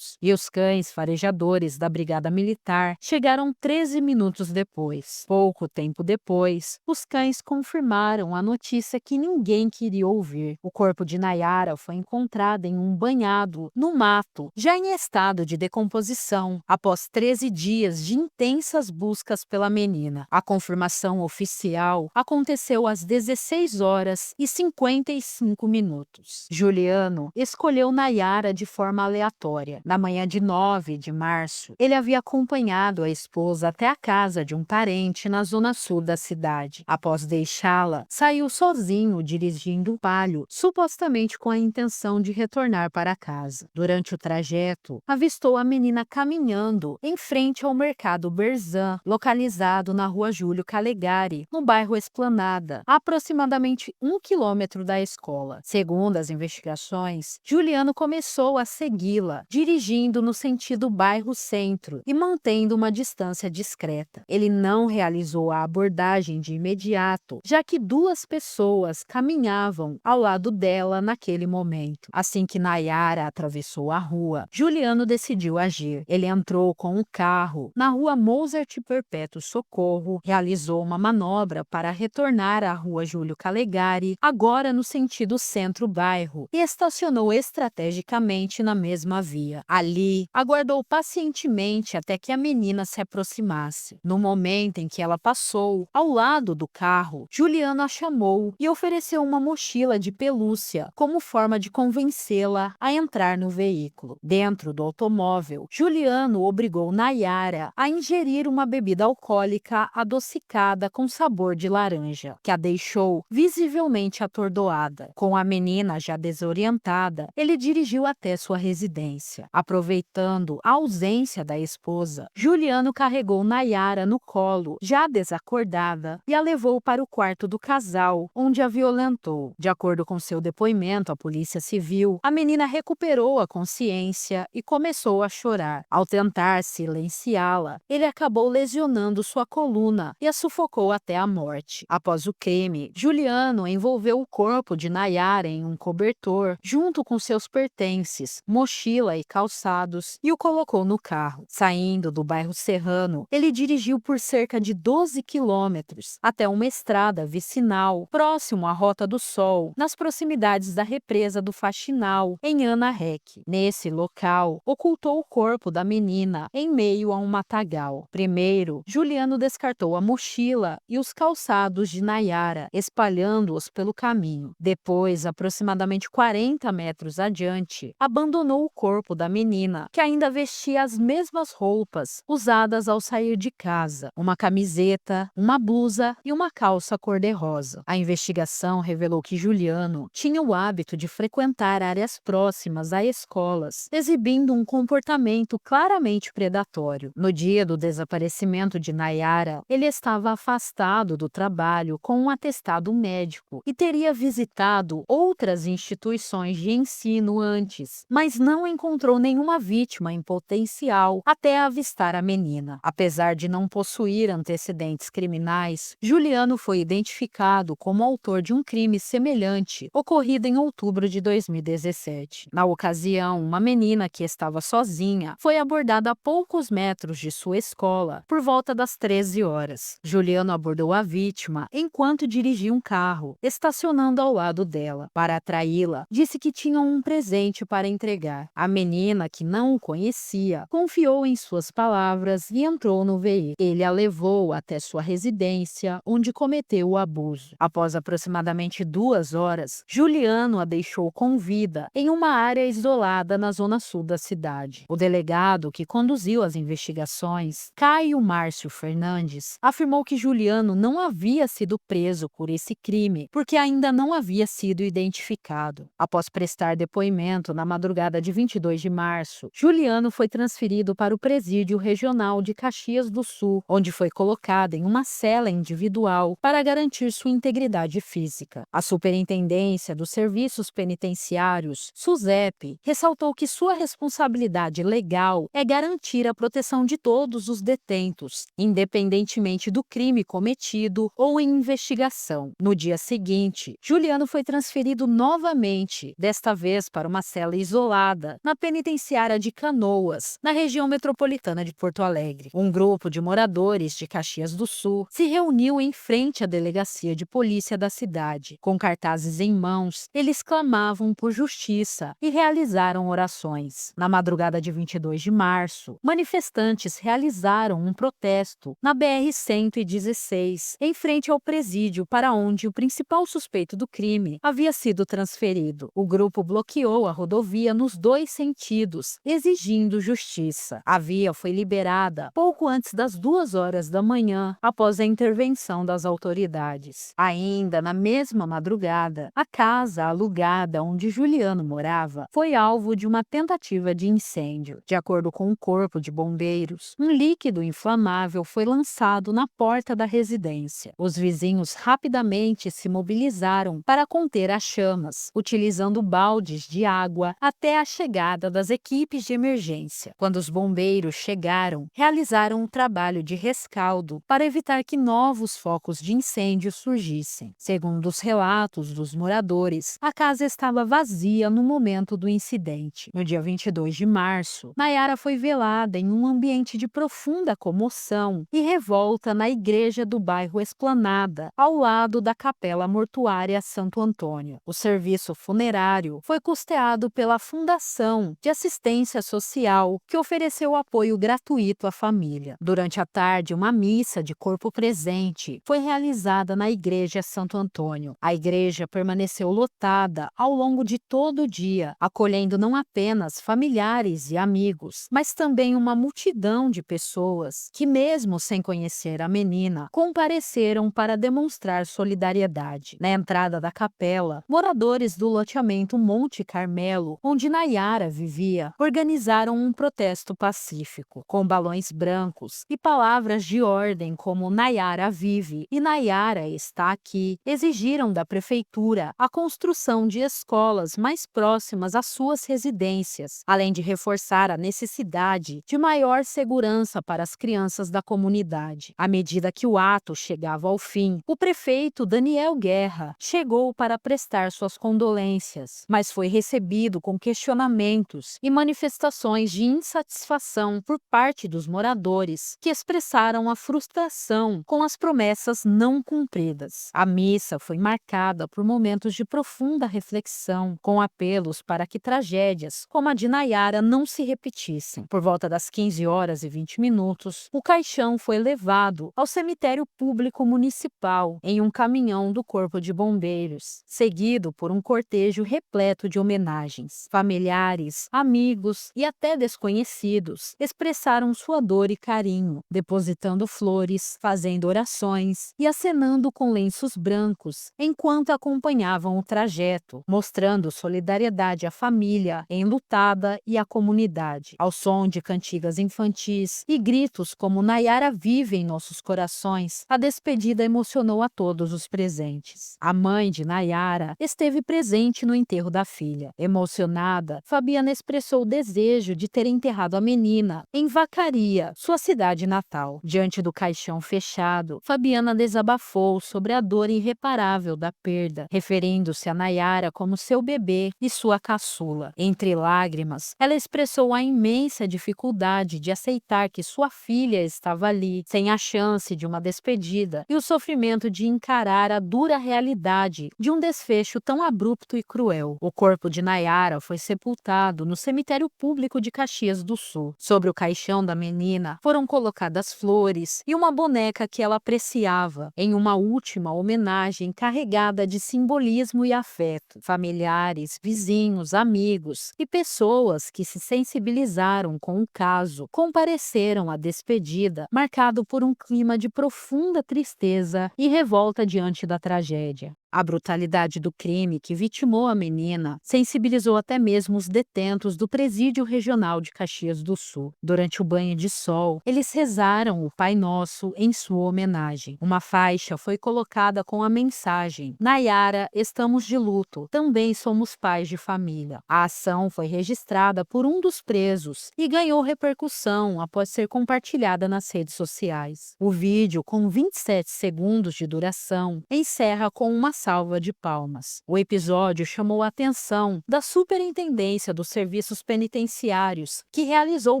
e os cães farejadores da Brigada Militar chegaram 13 minutos depois. Pouco tempo depois, os cães confirmaram a notícia que ninguém queria ouvir. O corpo de Nayara foi encontrado em um banhado no mato, já em estado de decomposição, após 13 dias de intensas buscas pela menina. A confirmação oficial aconteceu às 16 horas e 55 minutos. Juliano escolheu Nayara de forma aleatória. Na manhã de 9 de março, ele havia acompanhado a esposa até a casa de um parente na zona sul da cidade. Após deixá-la, saiu sozinho dirigindo o Palio, supostamente com a intenção de retornar para casa. Durante o trajeto, avistou a menina caminhando em frente ao mercado Berzan, localizado na rua Júlio Calegari, no bairro Esplanada, a aproximadamente 1 quilômetro da escola. Segundo as investigações, Juliano começou a segui-la, dirigindo no sentido bairro Centro e mantendo uma distância discreta. Ele não realizou a abordagem de imediato, já que duas pessoas caminhavam ao lado dela naquele momento. Assim que Nayara atravessou a rua, Juliano decidiu agir. Ele entrou com o carro na rua Mozart Perpétuo Socorro, realizou uma manobra para retornar à rua Júlio Calegari, agora no sentido centro-bairro, e estacionou estrategicamente na mesma via. Ali, aguardou pacientemente até que a menina se aproximasse. No momento em que ela passou ao lado do carro, Juliano a chamou e ofereceu uma mochila de pelúcia como forma de convencê-la a entrar no veículo. Dentro do automóvel, Juliano obrigou Nayara a ingerir uma bebida alcoólica adocicada com sabor de laranja, que a deixou visivelmente atordoada. Com a menina já desorientada, ele dirigiu até sua residência. Aproveitando a ausência da esposa, Juliano carregou Nayara no colo, já desacordada, e a levou para o quarto do casal, onde a violentou. De acordo com seu depoimento à Polícia Civil, a menina recuperou a consciência e começou a chorar. Ao tentar silenciá-la, ele acabou lesionando sua coluna e a sufocou até a morte. Após o crime, Juliano envolveu o corpo de Nayara em um cobertor, junto com seus pertences, mochila e calçados, e o colocou no carro. Saindo do bairro Serrano, ele dirigiu por cerca de 12 quilômetros até uma estrada vicinal, próximo à Rota do Sol, nas proximidades da represa do Faxinal, em Ana Rec. Nesse local, ocultou o corpo da menina em meio a um matagal. Primeiro, Juliano descartou a mochila e os calçados de Nayara, espalhando-os pelo caminho. Depois, aproximadamente 40 metros adiante, abandonou o corpo da menina, que ainda vestia as mesmas roupas usadas ao sair de casa, uma camiseta, uma blusa e uma calça cor-de-rosa. A investigação revelou que Juliano tinha o hábito de frequentar áreas próximas a escolas, exibindo um comportamento claramente predatório. No dia do desaparecimento de Nayara, ele estava afastado do trabalho com um atestado médico e teria visitado outras instituições de ensino antes, mas não encontrou nenhuma vítima em potencial até avistar a menina. Apesar de não possuir antecedentes criminais, Juliano foi identificado como autor de um crime semelhante ocorrido em outubro de 2017. Na ocasião, uma menina que estava sozinha foi abordada a poucos metros de sua escola por volta das 13 horas. Juliano abordou a vítima enquanto dirigia um carro, estacionando ao lado dela. Para atraí-la, disse que tinha um presente para entregar. A menina, que não o conhecia, confiou em suas palavras e entrou no veículo. Ele a levou até sua residência, onde cometeu o abuso. Após aproximadamente 2 horas, Juliano a deixou com vida em uma área isolada na zona sul da cidade. O delegado que conduziu as investigações, Caio Márcio Fernandes, afirmou que Juliano não havia sido preso por esse crime porque ainda não havia sido identificado. Após prestar depoimento na madrugada de 22 de março, Juliano foi transferido para o Presídio Regional de Caxias do Sul, onde foi colocado em uma cela individual para garantir sua integridade física. A Superintendência dos Serviços Penitenciários, SUSEP, ressaltou que sua responsabilidade legal é garantir a proteção de todos os detentos, independentemente do crime cometido ou em investigação. No dia seguinte, Juliano foi transferido novamente, desta vez para uma cela isolada, na penitenciária de Canoas, na região metropolitana de Porto Alegre. Um grupo de moradores de Caxias do Sul se reuniu em frente à delegacia de polícia da cidade. Com cartazes em mãos, eles clamavam por justiça e realizaram orações. Na madrugada de 22 de março, manifestantes realizaram um um protesto na BR-116, em frente ao presídio para onde o principal suspeito do crime havia sido transferido. O grupo bloqueou a rodovia nos dois sentidos, exigindo justiça. A via foi liberada pouco antes das 2 horas da manhã, após a intervenção das autoridades. Ainda na mesma madrugada, a casa alugada onde Juliano morava foi alvo de uma tentativa de incêndio. De acordo com o Corpo de Bombeiros, um líquido inflamável foi lançado na porta da residência. Os vizinhos rapidamente se mobilizaram para conter as chamas, utilizando baldes de água até a chegada das equipes de emergência. Quando os bombeiros chegaram, realizaram um trabalho de rescaldo para evitar que novos focos de incêndio surgissem. Segundo os relatos dos moradores, a casa estava vazia no momento do incidente. No dia 22 de março, Nayara foi velada em um ambiente de profunda comoção e revolta na igreja do bairro Esplanada, ao lado da Capela Mortuária Santo Antônio. O serviço funerário foi custeado pela Fundação de Assistência Social, que ofereceu apoio gratuito à família. Durante a tarde, uma missa de corpo presente foi realizada na igreja Santo Antônio. A igreja permaneceu lotada ao longo de todo o dia, acolhendo não apenas familiares e amigos, mas também uma multidão de pessoas que, mesmo sem conhecer a menina, compareceram para demonstrar solidariedade. Na entrada da capela, moradores do loteamento Monte Carmelo, onde Nayara vivia, organizaram um protesto pacífico, com balões brancos e palavras de ordem como Nayara vive e Nayara está aqui. Exigiram da prefeitura a construção de escolas mais próximas às suas residências, além de reforçar a necessidade de maior segurança para as crianças da comunidade. À medida que o ato chegava ao fim, o prefeito Daniel Guerra chegou para prestar suas condolências, mas foi recebido com questionamentos e manifestações de insatisfação por parte dos moradores, que expressaram a frustração com as promessas não cumpridas. A missa foi marcada por momentos de profunda reflexão, com apelos para que tragédias como a de Nayara não se repetissem. Por volta das 15h20, o caixão foi levado ao cemitério público municipal em um caminhão do Corpo de Bombeiros, seguido por um cortejo repleto de homenagens. Familiares, amigos e até desconhecidos expressaram sua dor e carinho, depositando flores, fazendo orações e acenando com lenços brancos enquanto acompanhavam o trajeto, mostrando solidariedade à família enlutada e à comunidade. Ao som de cantigas infantis e gritos como Nayara vive em nossos corações, a despedida emocionou a todos os presentes. A mãe de Nayara esteve presente no enterro da filha. Emocionada, Fabiana expressou o desejo de ter enterrado a menina em Vacaria, sua cidade natal. Diante do caixão fechado, Fabiana desabafou sobre a dor irreparável da perda, referindo-se a Nayara como seu bebê e sua caçula. Entre lágrimas, ela expressou a imensa dificuldade de aceitar que sua filha estava ali, sem a chance de uma despedida, e o sofrimento de encarar a dura realidade de um desfecho tão abrupto e cruel. O corpo de Nayara foi sepultado no cemitério público de Caxias do Sul. Sobre o caixão da menina foram colocadas flores e uma boneca que ela apreciava, em uma última homenagem carregada de simbolismo e afeto. Familiares, vizinhos, amigos e pessoas que se sensibilizaram com o caso compareceram à despedida, marcado por um clima de profunda tristeza e revolta diante da tragédia. A brutalidade do crime que vitimou a menina sensibilizou até mesmo os detentos do Presídio Regional de Caxias do Sul. Durante o banho de sol, eles rezaram o Pai Nosso em sua homenagem. Uma faixa foi colocada com a mensagem: Nayara, estamos de luto, também somos pais de família. A ação foi registrada por um dos presos e ganhou repercussão após ser compartilhada nas redes sociais. O vídeo, com 27 segundos de duração, encerra com uma salva de palmas. O episódio chamou a atenção da Superintendência dos Serviços Penitenciários, que realizou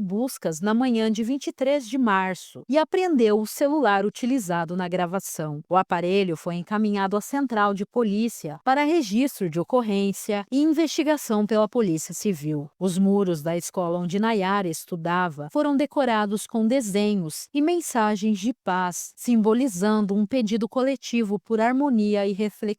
buscas na manhã de 23 de março e apreendeu o celular utilizado na gravação. O aparelho foi encaminhado à central de polícia para registro de ocorrência e investigação pela Polícia Civil. Os muros da escola onde Nayara estudava foram decorados com desenhos e mensagens de paz, simbolizando um pedido coletivo por harmonia e reflexão.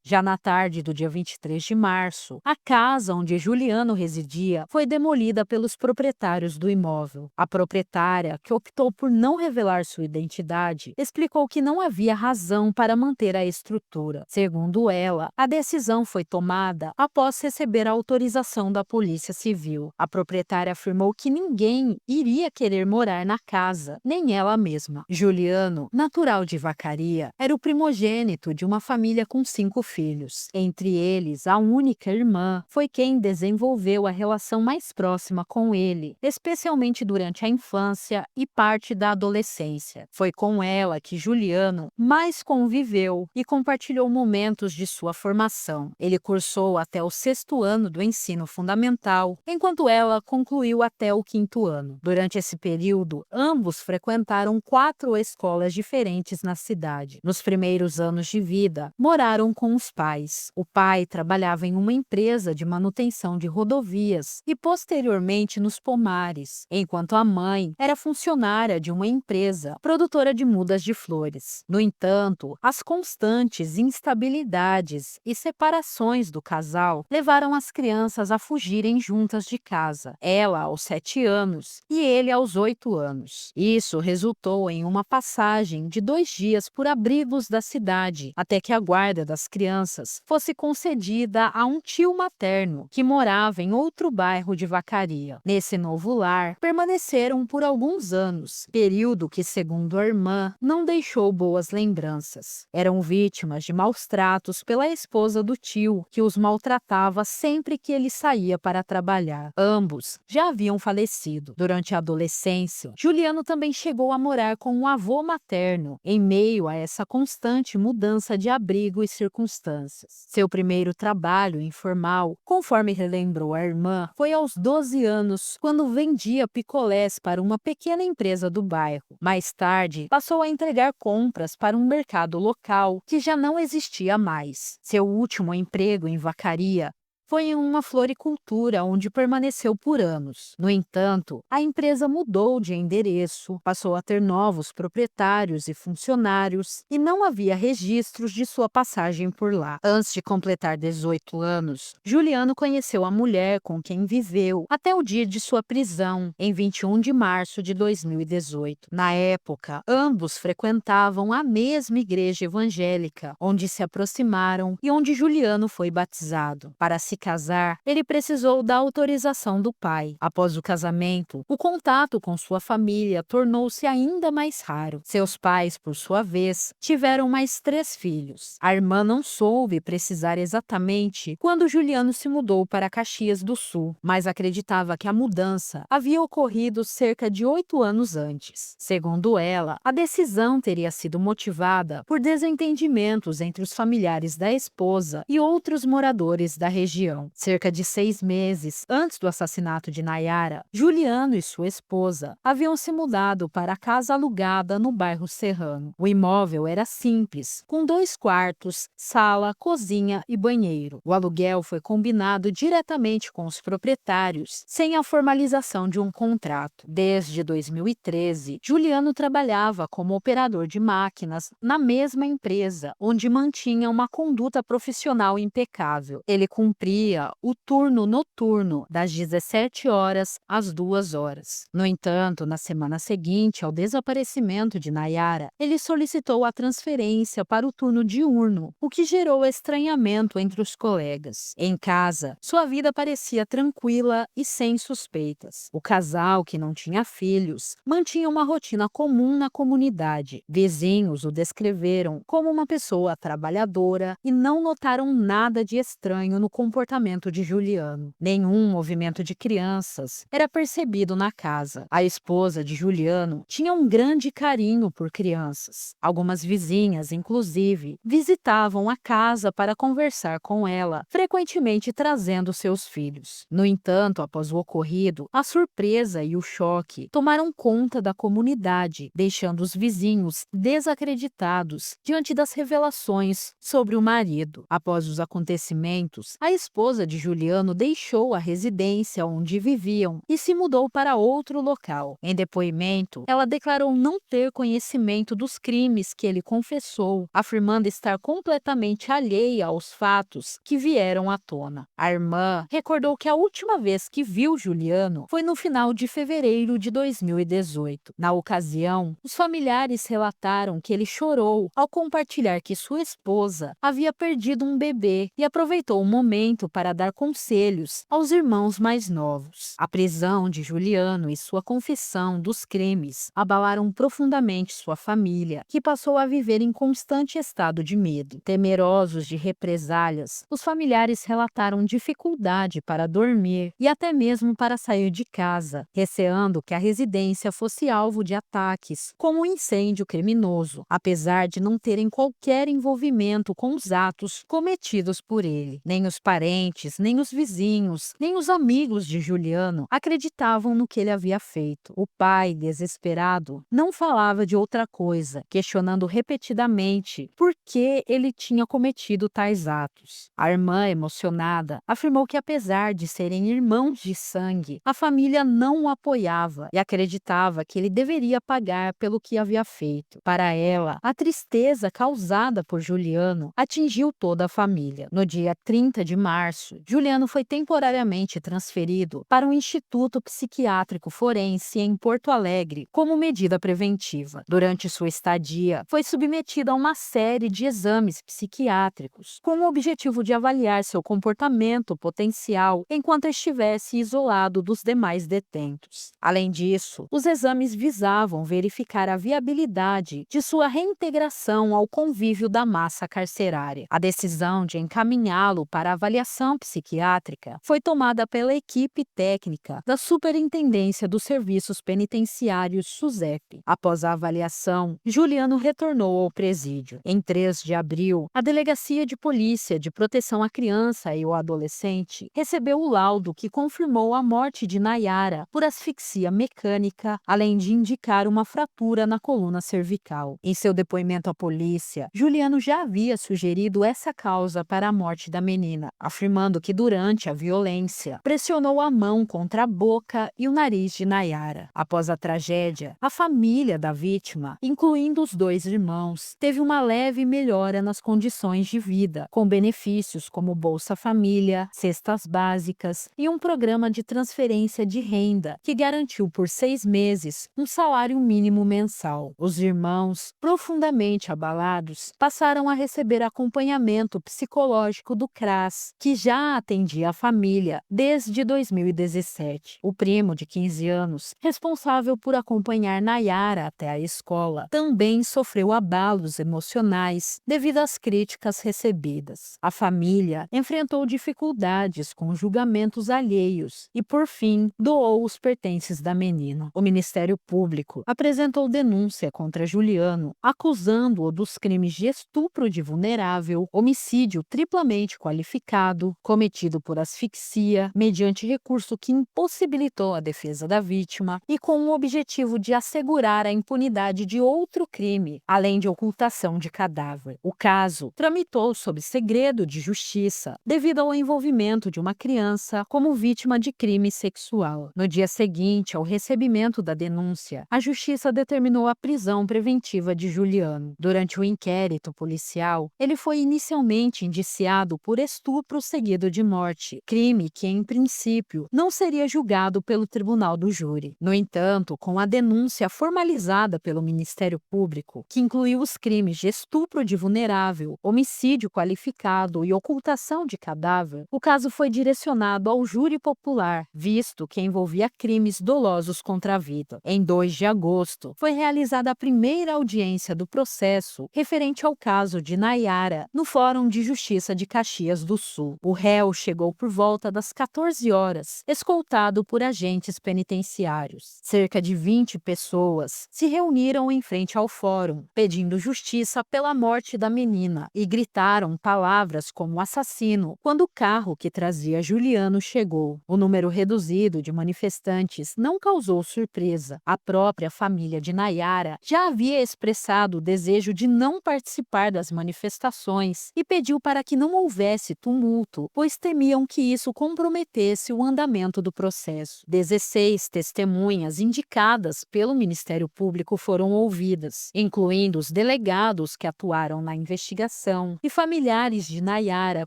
Já na tarde do dia 23 de março, a casa onde Juliano residia foi demolida pelos proprietários do imóvel. A proprietária, que optou por não revelar sua identidade, explicou que não havia razão para manter a estrutura. Segundo ela, a decisão foi tomada após receber a autorização da Polícia Civil. A proprietária afirmou que ninguém iria querer morar na casa, nem ela mesma. Juliano, natural de Vacaria, era o primogênito de uma família com 5 filhos. Entre eles, a única irmã foi quem desenvolveu a relação mais próxima com ele, especialmente durante a infância e parte da adolescência. Foi com ela que Juliano mais conviveu e compartilhou momentos de sua formação. Ele cursou até o 6º ano do ensino fundamental, enquanto ela concluiu até o 5º ano. Durante esse período, ambos frequentaram 4 escolas diferentes na cidade. Nos primeiros anos de vida, moraram com os pais. O pai trabalhava em uma empresa de manutenção de rodovias e posteriormente nos pomares, enquanto a mãe era funcionária de uma empresa produtora de mudas de flores. No entanto, as constantes instabilidades e separações do casal levaram as crianças a fugirem juntas de casa, ela aos 7 anos e ele aos 8 anos. Isso resultou em uma passagem de 2 dias por abrigos da cidade, até que a guarda das crianças fosse concedida a um tio materno que morava em outro bairro de Vacaria. Nesse novo lar, permaneceram por alguns anos, período que, segundo a irmã, não deixou boas lembranças. Eram vítimas de maus tratos pela esposa do tio, que os maltratava sempre que ele saía para trabalhar. Ambos já haviam falecido. Durante a adolescência, Juliano também chegou a morar com o avô materno, em meio a essa constante mudança de abrigo e circunstâncias. Seu primeiro trabalho informal, conforme relembrou a irmã, foi aos 12 anos, quando vendia picolés para uma pequena empresa do bairro. Mais tarde, passou a entregar compras para um mercado local que já não existia mais. Seu último emprego em Vacaria foi em uma floricultura onde permaneceu por anos. No entanto, a empresa mudou de endereço, passou a ter novos proprietários e funcionários e não havia registros de sua passagem por lá. Antes de completar 18 anos, Juliano conheceu a mulher com quem viveu até o dia de sua prisão, em 21 de março de 2018. Na época, ambos frequentavam a mesma igreja evangélica, onde se aproximaram e onde Juliano foi batizado. Para se casar, ele precisou da autorização do pai. Após o casamento, o contato com sua família tornou-se ainda mais raro. Seus pais, por sua vez, tiveram mais 3 filhos. A irmã não soube precisar exatamente quando Juliano se mudou para Caxias do Sul, mas acreditava que a mudança havia ocorrido cerca de 8 anos antes. Segundo ela, a decisão teria sido motivada por desentendimentos entre os familiares da esposa e outros moradores da região. Cerca de 6 meses antes do assassinato de Nayara, Juliano e sua esposa haviam se mudado para a casa alugada no bairro Serrano. O imóvel era simples, com 2 quartos, sala, cozinha e banheiro. O aluguel foi combinado diretamente com os proprietários, sem a formalização de um contrato. Desde 2013, Juliano trabalhava como operador de máquinas na mesma empresa, onde mantinha uma conduta profissional impecável. Ele cumpria o turno noturno das 17 horas às 2 horas. No entanto, na semana seguinte ao desaparecimento de Nayara, ele solicitou a transferência para o turno diurno, o que gerou estranhamento entre os colegas. Em casa, sua vida parecia tranquila e sem suspeitas. O casal, que não tinha filhos, mantinha uma rotina comum na comunidade. Vizinhos o descreveram como uma pessoa trabalhadora e não notaram nada de estranho no comportamento comportamento de Juliano. Nenhum movimento de crianças era percebido na casa. A esposa de Juliano tinha um grande carinho por crianças. Algumas vizinhas, inclusive, visitavam a casa para conversar com ela, frequentemente trazendo seus filhos. No entanto, após o ocorrido, a surpresa e o choque tomaram conta da comunidade, deixando os vizinhos desacreditados diante das revelações sobre o marido. Após os acontecimentos, a esposa de Juliano deixou a residência onde viviam e se mudou para outro local. Em depoimento, ela declarou não ter conhecimento dos crimes que ele confessou, afirmando estar completamente alheia aos fatos que vieram à tona. A irmã recordou que a última vez que viu Juliano foi no final de fevereiro de 2018. Na ocasião, os familiares relataram que ele chorou ao compartilhar que sua esposa havia perdido um bebê e aproveitou o momento para dar conselhos aos irmãos mais novos. A prisão de Juliano e sua confissão dos crimes abalaram profundamente sua família, que passou a viver em constante estado de medo. Temerosos de represálias, os familiares relataram dificuldade para dormir e até mesmo para sair de casa, receando que a residência fosse alvo de ataques, como um incêndio criminoso, apesar de não terem qualquer envolvimento com os atos cometidos por ele. Nem os parentes, nem os vizinhos, nem os amigos de Juliano acreditavam no que ele havia feito. O pai, desesperado, não falava de outra coisa, questionando repetidamente por que ele tinha cometido tais atos. A irmã, emocionada, afirmou que apesar de serem irmãos de sangue, a família não o apoiava e acreditava que ele deveria pagar pelo que havia feito. Para ela, a tristeza causada por Juliano atingiu toda a família. No dia 30 de março, Juliano foi temporariamente transferido para um instituto psiquiátrico forense em Porto Alegre como medida preventiva. Durante sua estadia, foi submetido a uma série de exames psiquiátricos com o objetivo de avaliar seu comportamento potencial enquanto estivesse isolado dos demais detentos. Além disso, os exames visavam verificar a viabilidade de sua reintegração ao convívio da massa carcerária. A decisão de encaminhá-lo para avaliação psiquiátrica foi tomada pela equipe técnica da Superintendência dos Serviços Penitenciários SUSEP. Após a avaliação, Juliano retornou ao presídio. Em 3 de abril, a Delegacia de Polícia de Proteção à Criança e ao Adolescente recebeu o laudo que confirmou a morte de Nayara por asfixia mecânica, além de indicar uma fratura na coluna cervical. Em seu depoimento à polícia, Juliano já havia sugerido essa causa para a morte da menina, afirmando que durante a violência pressionou a mão contra a boca e o nariz de Nayara. Após a tragédia, a família da vítima, incluindo os 2 irmãos, teve uma leve melhora nas condições de vida, com benefícios como Bolsa Família, cestas básicas e um programa de transferência de renda que garantiu por 6 meses um salário mínimo mensal. Os irmãos, profundamente abalados, passaram a receber acompanhamento psicológico do CRAS, que já atendia a família desde 2017. O primo, de 15 anos, responsável por acompanhar Nayara até a escola, também sofreu abalos emocionais devido às críticas recebidas. A família enfrentou dificuldades com julgamentos alheios e, por fim, doou os pertences da menina. O Ministério Público apresentou denúncia contra Juliano, acusando-o dos crimes de estupro de vulnerável, homicídio triplamente qualificado, cometido por asfixia, mediante recurso que impossibilitou a defesa da vítima e com o objetivo de assegurar a impunidade de outro crime, além de ocultação de cadáver. O caso tramitou sob segredo de justiça devido ao envolvimento de uma criança como vítima de crime sexual. No dia seguinte ao recebimento da denúncia, a justiça determinou a prisão preventiva de Juliano. Durante o inquérito policial, ele foi inicialmente indiciado por estupro seguido de morte, crime que, em princípio, não seria julgado pelo tribunal do júri. No entanto, com a denúncia formalizada pelo Ministério Público, que incluiu os crimes de estupro de vulnerável, homicídio qualificado e ocultação de cadáver, o caso foi direcionado ao júri popular, visto que envolvia crimes dolosos contra a vida. Em 2 de agosto, foi realizada a primeira audiência do processo referente ao caso de Nayara no Fórum de Justiça de Caxias do Sul. Sul. O réu chegou por volta das 14 horas, escoltado por agentes penitenciários. Cerca de 20 pessoas se reuniram em frente ao fórum, pedindo justiça pela morte da menina e gritaram palavras como assassino quando o carro que trazia Juliano chegou. O número reduzido de manifestantes não causou surpresa. A própria família de Nayara já havia expressado o desejo de não participar das manifestações e pediu para que não houvesse tumulto, pois temiam que isso comprometesse o andamento do processo. 16 testemunhas indicadas pelo Ministério Público foram ouvidas, incluindo os delegados que atuaram na investigação e familiares de Nayara,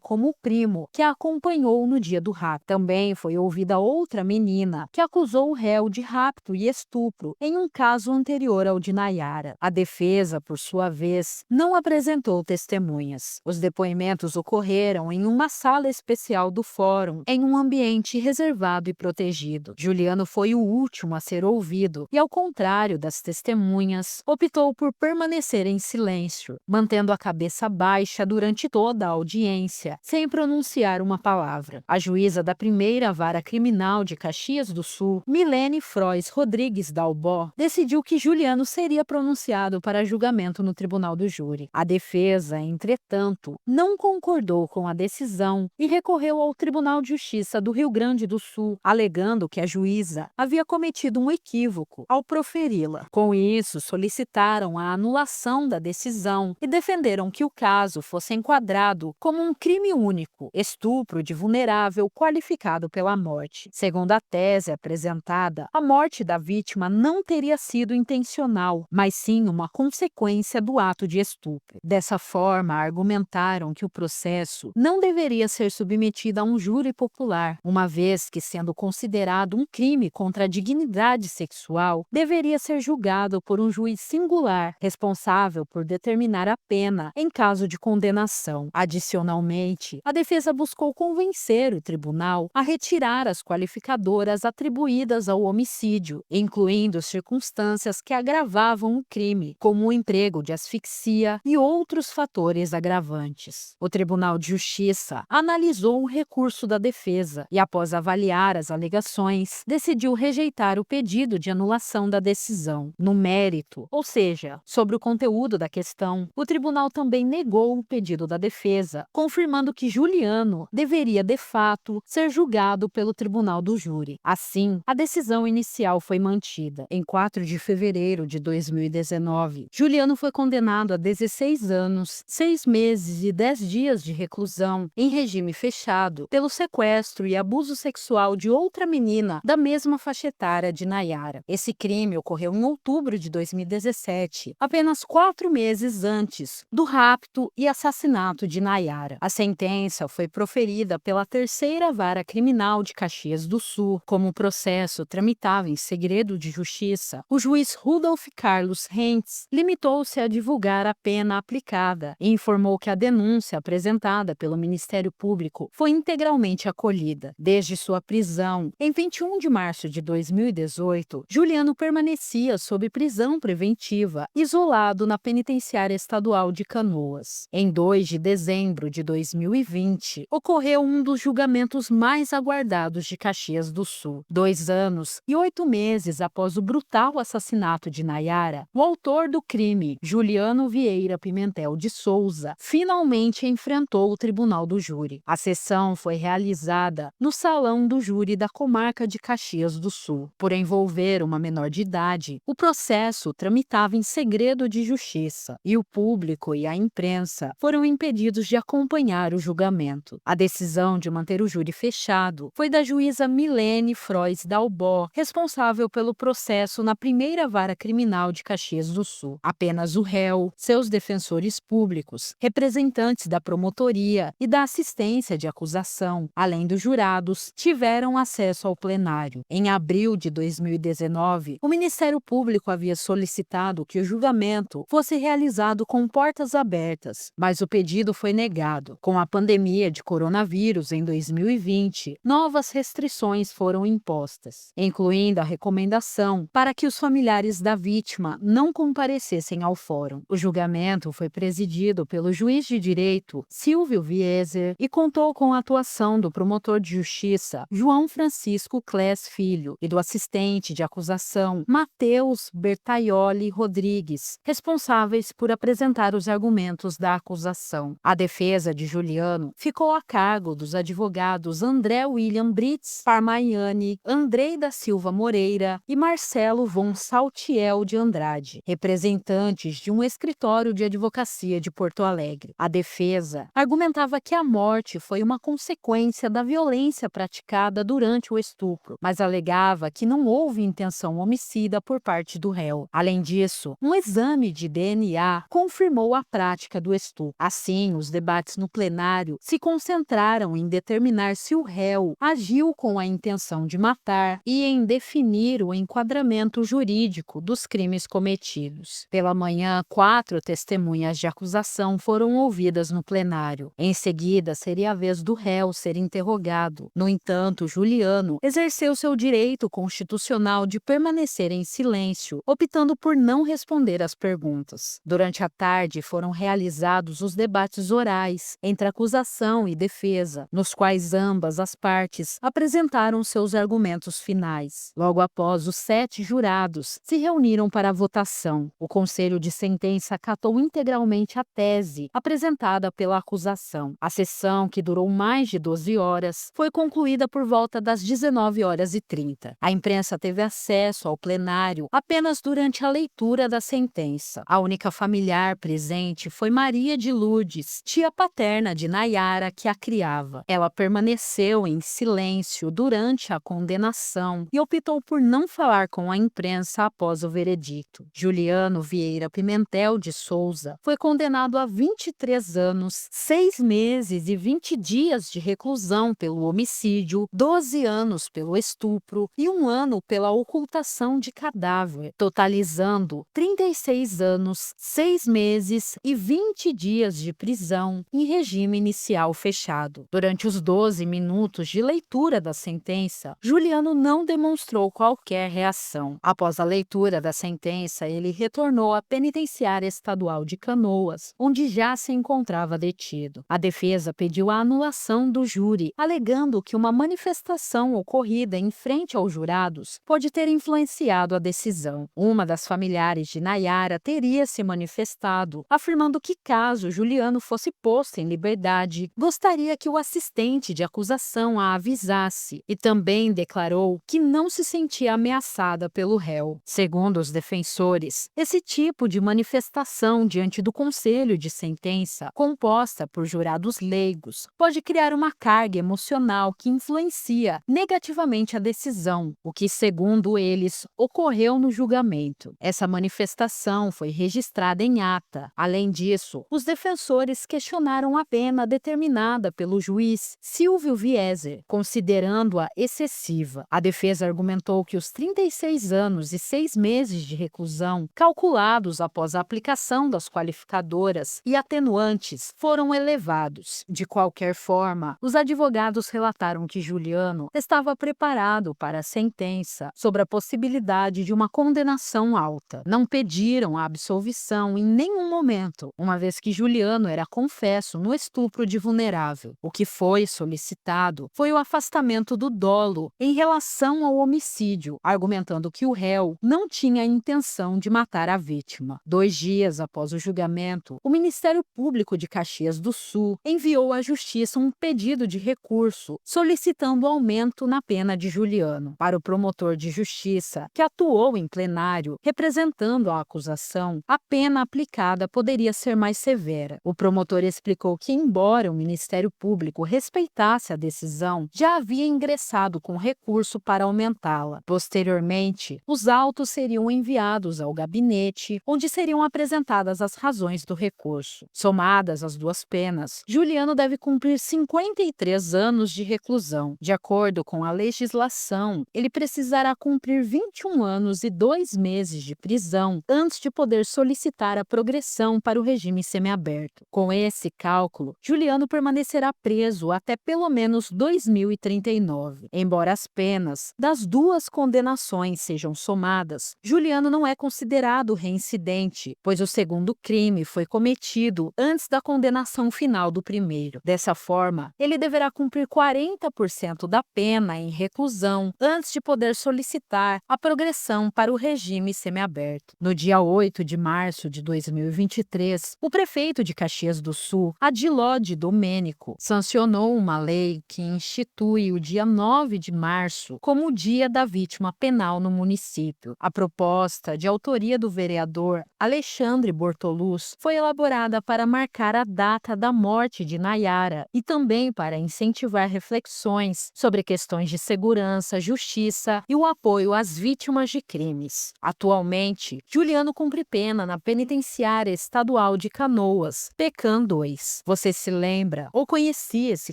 como o primo que a acompanhou no dia do rapto. Também foi ouvida outra menina que acusou o réu de rapto e estupro em um caso anterior ao de Nayara. A defesa, por sua vez, não apresentou testemunhas. Os depoimentos ocorreram em uma sala especial do fórum, em um ambiente reservado e protegido. Juliano foi o último a ser ouvido e, ao contrário das testemunhas, optou por permanecer em silêncio, mantendo a cabeça baixa durante toda a audiência, sem pronunciar uma palavra. A juíza da primeira vara criminal de Caxias do Sul, Milene Frois Rodrigues Dalbó, decidiu que Juliano seria pronunciado para julgamento no tribunal do júri. A defesa, entretanto, não concordou com a decisão e recorreu ao Tribunal de Justiça do Rio Grande do Sul, alegando que a juíza havia cometido um equívoco ao proferi-la. Com isso, solicitaram a anulação da decisão e defenderam que o caso fosse enquadrado como um crime único, estupro de vulnerável qualificado pela morte. Segundo a tese apresentada, a morte da vítima não teria sido intencional, mas sim uma consequência do ato de estupro. Dessa forma, argumentaram que o processo não deveria ser submetido a um júri popular, uma vez que, sendo considerado um crime contra a dignidade sexual, deveria ser julgado por um juiz singular, responsável por determinar a pena em caso de condenação. Adicionalmente, a defesa buscou convencer o tribunal a retirar as qualificadoras atribuídas ao homicídio, incluindo circunstâncias que agravavam o crime, como o emprego de asfixia e outros fatores agravantes. O Tribunal de Justiça analisou o recurso da defesa e, após avaliar as alegações, decidiu rejeitar o pedido de anulação da decisão. No mérito, ou seja, sobre o conteúdo da questão, o tribunal também negou o pedido da defesa, confirmando que Juliano deveria, de fato, ser julgado pelo tribunal do júri. Assim, a decisão inicial foi mantida. Em 4 de fevereiro de 2019, Juliano foi condenado a 16 anos, 6 meses e 10 dias de reclusão em regime fechado pelo sequestro e abuso sexual de outra menina da mesma faixa etária de Nayara. Esse crime ocorreu em outubro de 2017, apenas 4 meses antes do rapto e assassinato de Nayara. A sentença foi proferida pela terceira vara criminal de Caxias do Sul. Como o processo tramitava em segredo de justiça, o juiz Rudolf Carlos Rentz limitou-se a divulgar a pena aplicada e informou que a denúncia apresentada pelo Ministério Público foi integralmente acolhida. Desde sua prisão, em 21 de março de 2018, Juliano permanecia sob prisão preventiva, isolado na penitenciária estadual de Canoas. Em 2 de dezembro de 2020, ocorreu um dos julgamentos mais aguardados de Caxias do Sul. 2 anos e 8 meses após o brutal assassinato de Nayara, o autor do crime, Juliano Vieira Pimentel de Souza, finalmente enfrentou o tribunal do júri. A sessão foi realizada no Salão do Júri da Comarca de Caxias do Sul. Por envolver uma menor de idade, o processo tramitava em segredo de justiça e o público e a imprensa foram impedidos de acompanhar o julgamento. A decisão de manter o júri fechado foi da juíza Milene Frois Dalbó, responsável pelo processo na primeira vara criminal de Caxias do Sul. Apenas o réu, seus defensores públicos, representantes da promotoria e da assistência de acusação, além dos jurados, tiveram acesso ao plenário. Em abril de 2019, o Ministério Público havia solicitado que o julgamento fosse realizado com portas abertas, mas o pedido foi negado. Com a pandemia de coronavírus em 2020, novas restrições foram impostas, incluindo a recomendação para que os familiares da vítima não comparecessem ao fórum. O julgamento foi presidido pelo juiz de direito Silvio Vieser depor e contou com a atuação do promotor de justiça João Francisco Clés Filho e do assistente de acusação Matheus Bertaioli Rodrigues, responsáveis por apresentar os argumentos da acusação. A defesa de Juliano ficou a cargo dos advogados André William Brits Parmaiani, Andrei da Silva Moreira e Marcelo von Saltiel de Andrade, representantes de um escritório de advocacia de Porto Alegre. A defesa argumentava que a morte foi uma consequência da violência praticada durante o estupro, mas alegava que não houve intenção homicida por parte do réu. Além disso, um exame de DNA confirmou a prática do estupro. Assim, os debates no plenário se concentraram em determinar se o réu agiu com a intenção de matar e em definir o enquadramento jurídico dos crimes cometidos. Pela manhã, 4 testemunhas de acusação foram ouvidas no plenário. Em seguida, seria a vez do réu ser interrogado. No entanto, Juliano exerceu seu direito constitucional de permanecer em silêncio, optando por não responder às perguntas. Durante a tarde, foram realizados os debates orais entre acusação e defesa, nos quais ambas as partes apresentaram seus argumentos finais. Logo após, os 7 jurados se reuniram para a votação. O conselho de sentença acatou integralmente a tese apresentada pela acusação. A sessão, que durou mais de 12 horas, foi concluída por volta das 19h30. A imprensa teve acesso ao plenário apenas durante a leitura da sentença. A única familiar presente foi Maria de Lourdes, tia paterna de Nayara, que a criava. Ela permaneceu em silêncio durante a condenação e optou por não falar com a imprensa após o veredito. Juliano Vieira Pimentel de Souza foi condenado a 23 anos, 6 meses e 20 dias de reclusão pelo homicídio, 12 anos pelo estupro e 1 ano pela ocultação de cadáver, totalizando 36 anos, 6 meses e 20 dias de prisão em regime inicial fechado. Durante os 12 minutos de leitura da sentença, Juliano não demonstrou qualquer reação. Após a leitura da sentença, ele retornou à penitenciária estadual de Canoas, onde já se encontrava detido. A defesa pediu a anulação do júri, alegando que uma manifestação ocorrida em frente aos jurados pode ter influenciado a decisão. Uma das familiares de Nayara teria se manifestado, afirmando que caso Juliano fosse posto em liberdade, gostaria que o assistente de acusação a avisasse e também declarou que não se sentia ameaçada pelo réu. Segundo os defensores, esse tipo de manifestação diante do conselho de sentença, composta por jurados leigos, pode criar uma carga emocional que influencia negativamente a decisão, o que, segundo eles, ocorreu no julgamento. Essa manifestação foi registrada em ata. Além disso, os defensores questionaram a pena determinada pelo juiz Silvio Vieser, considerando-a excessiva. A defesa argumentou que os 36 anos e 6 meses de reclusão, calculados após a aplicação das qualificadoras e atenuantes, foram elevados. De qualquer forma, os advogados relataram que Juliano estava preparado para a sentença sobre a possibilidade de uma condenação alta. Não pediram a absolvição em nenhum momento, uma vez que Juliano era confesso no estupro de vulnerável. O que foi solicitado foi o afastamento do dolo em relação ao homicídio, argumentando que o réu não tinha a intenção de matar a vítima. 2 dias após o julgamento, o Ministério Público de Caxias do Sul enviou à Justiça um pedido de recurso solicitando aumento na pena de Juliano. Para o promotor de justiça, que atuou em plenário representando a acusação, a pena aplicada poderia ser mais severa. O promotor explicou que, embora o Ministério Público respeitasse a decisão, já havia ingressado com recurso para aumentá-la. Posteriormente, os autos seriam enviados ao gabinete, onde seriam apresentadas as razões do recurso. Somadas as 2 penas, Juliano deve cumprir 53 anos de reclusão. De acordo com a legislação, ele precisará cumprir 21 anos e 2 meses de prisão antes de poder solicitar a progressão para o regime semiaberto. Com esse cálculo, Juliano permanecerá preso até pelo menos 2039. Embora as penas das 2 condenações sejam somadas, Juliano não é considerado reincidente, pois o segundo crime foi cometido antes da condenação final do primeiro. Janeiro. Dessa forma, ele deverá cumprir 40% da pena em reclusão antes de poder solicitar a progressão para o regime semiaberto. No dia 8 de março de 2023, o prefeito de Caxias do Sul, Adilode Domênico, sancionou uma lei que institui o dia 9 de março como o Dia da Vítima Penal no município. A proposta, de autoria do vereador Alexandre Bortoluz, foi elaborada para marcar a data da morte de Nayara e também para incentivar reflexões sobre questões de segurança, justiça e o apoio às vítimas de crimes. Atualmente, Juliano cumpre pena na Penitenciária Estadual de Canoas, PECAM 2. Você se lembra ou conhecia esse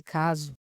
caso?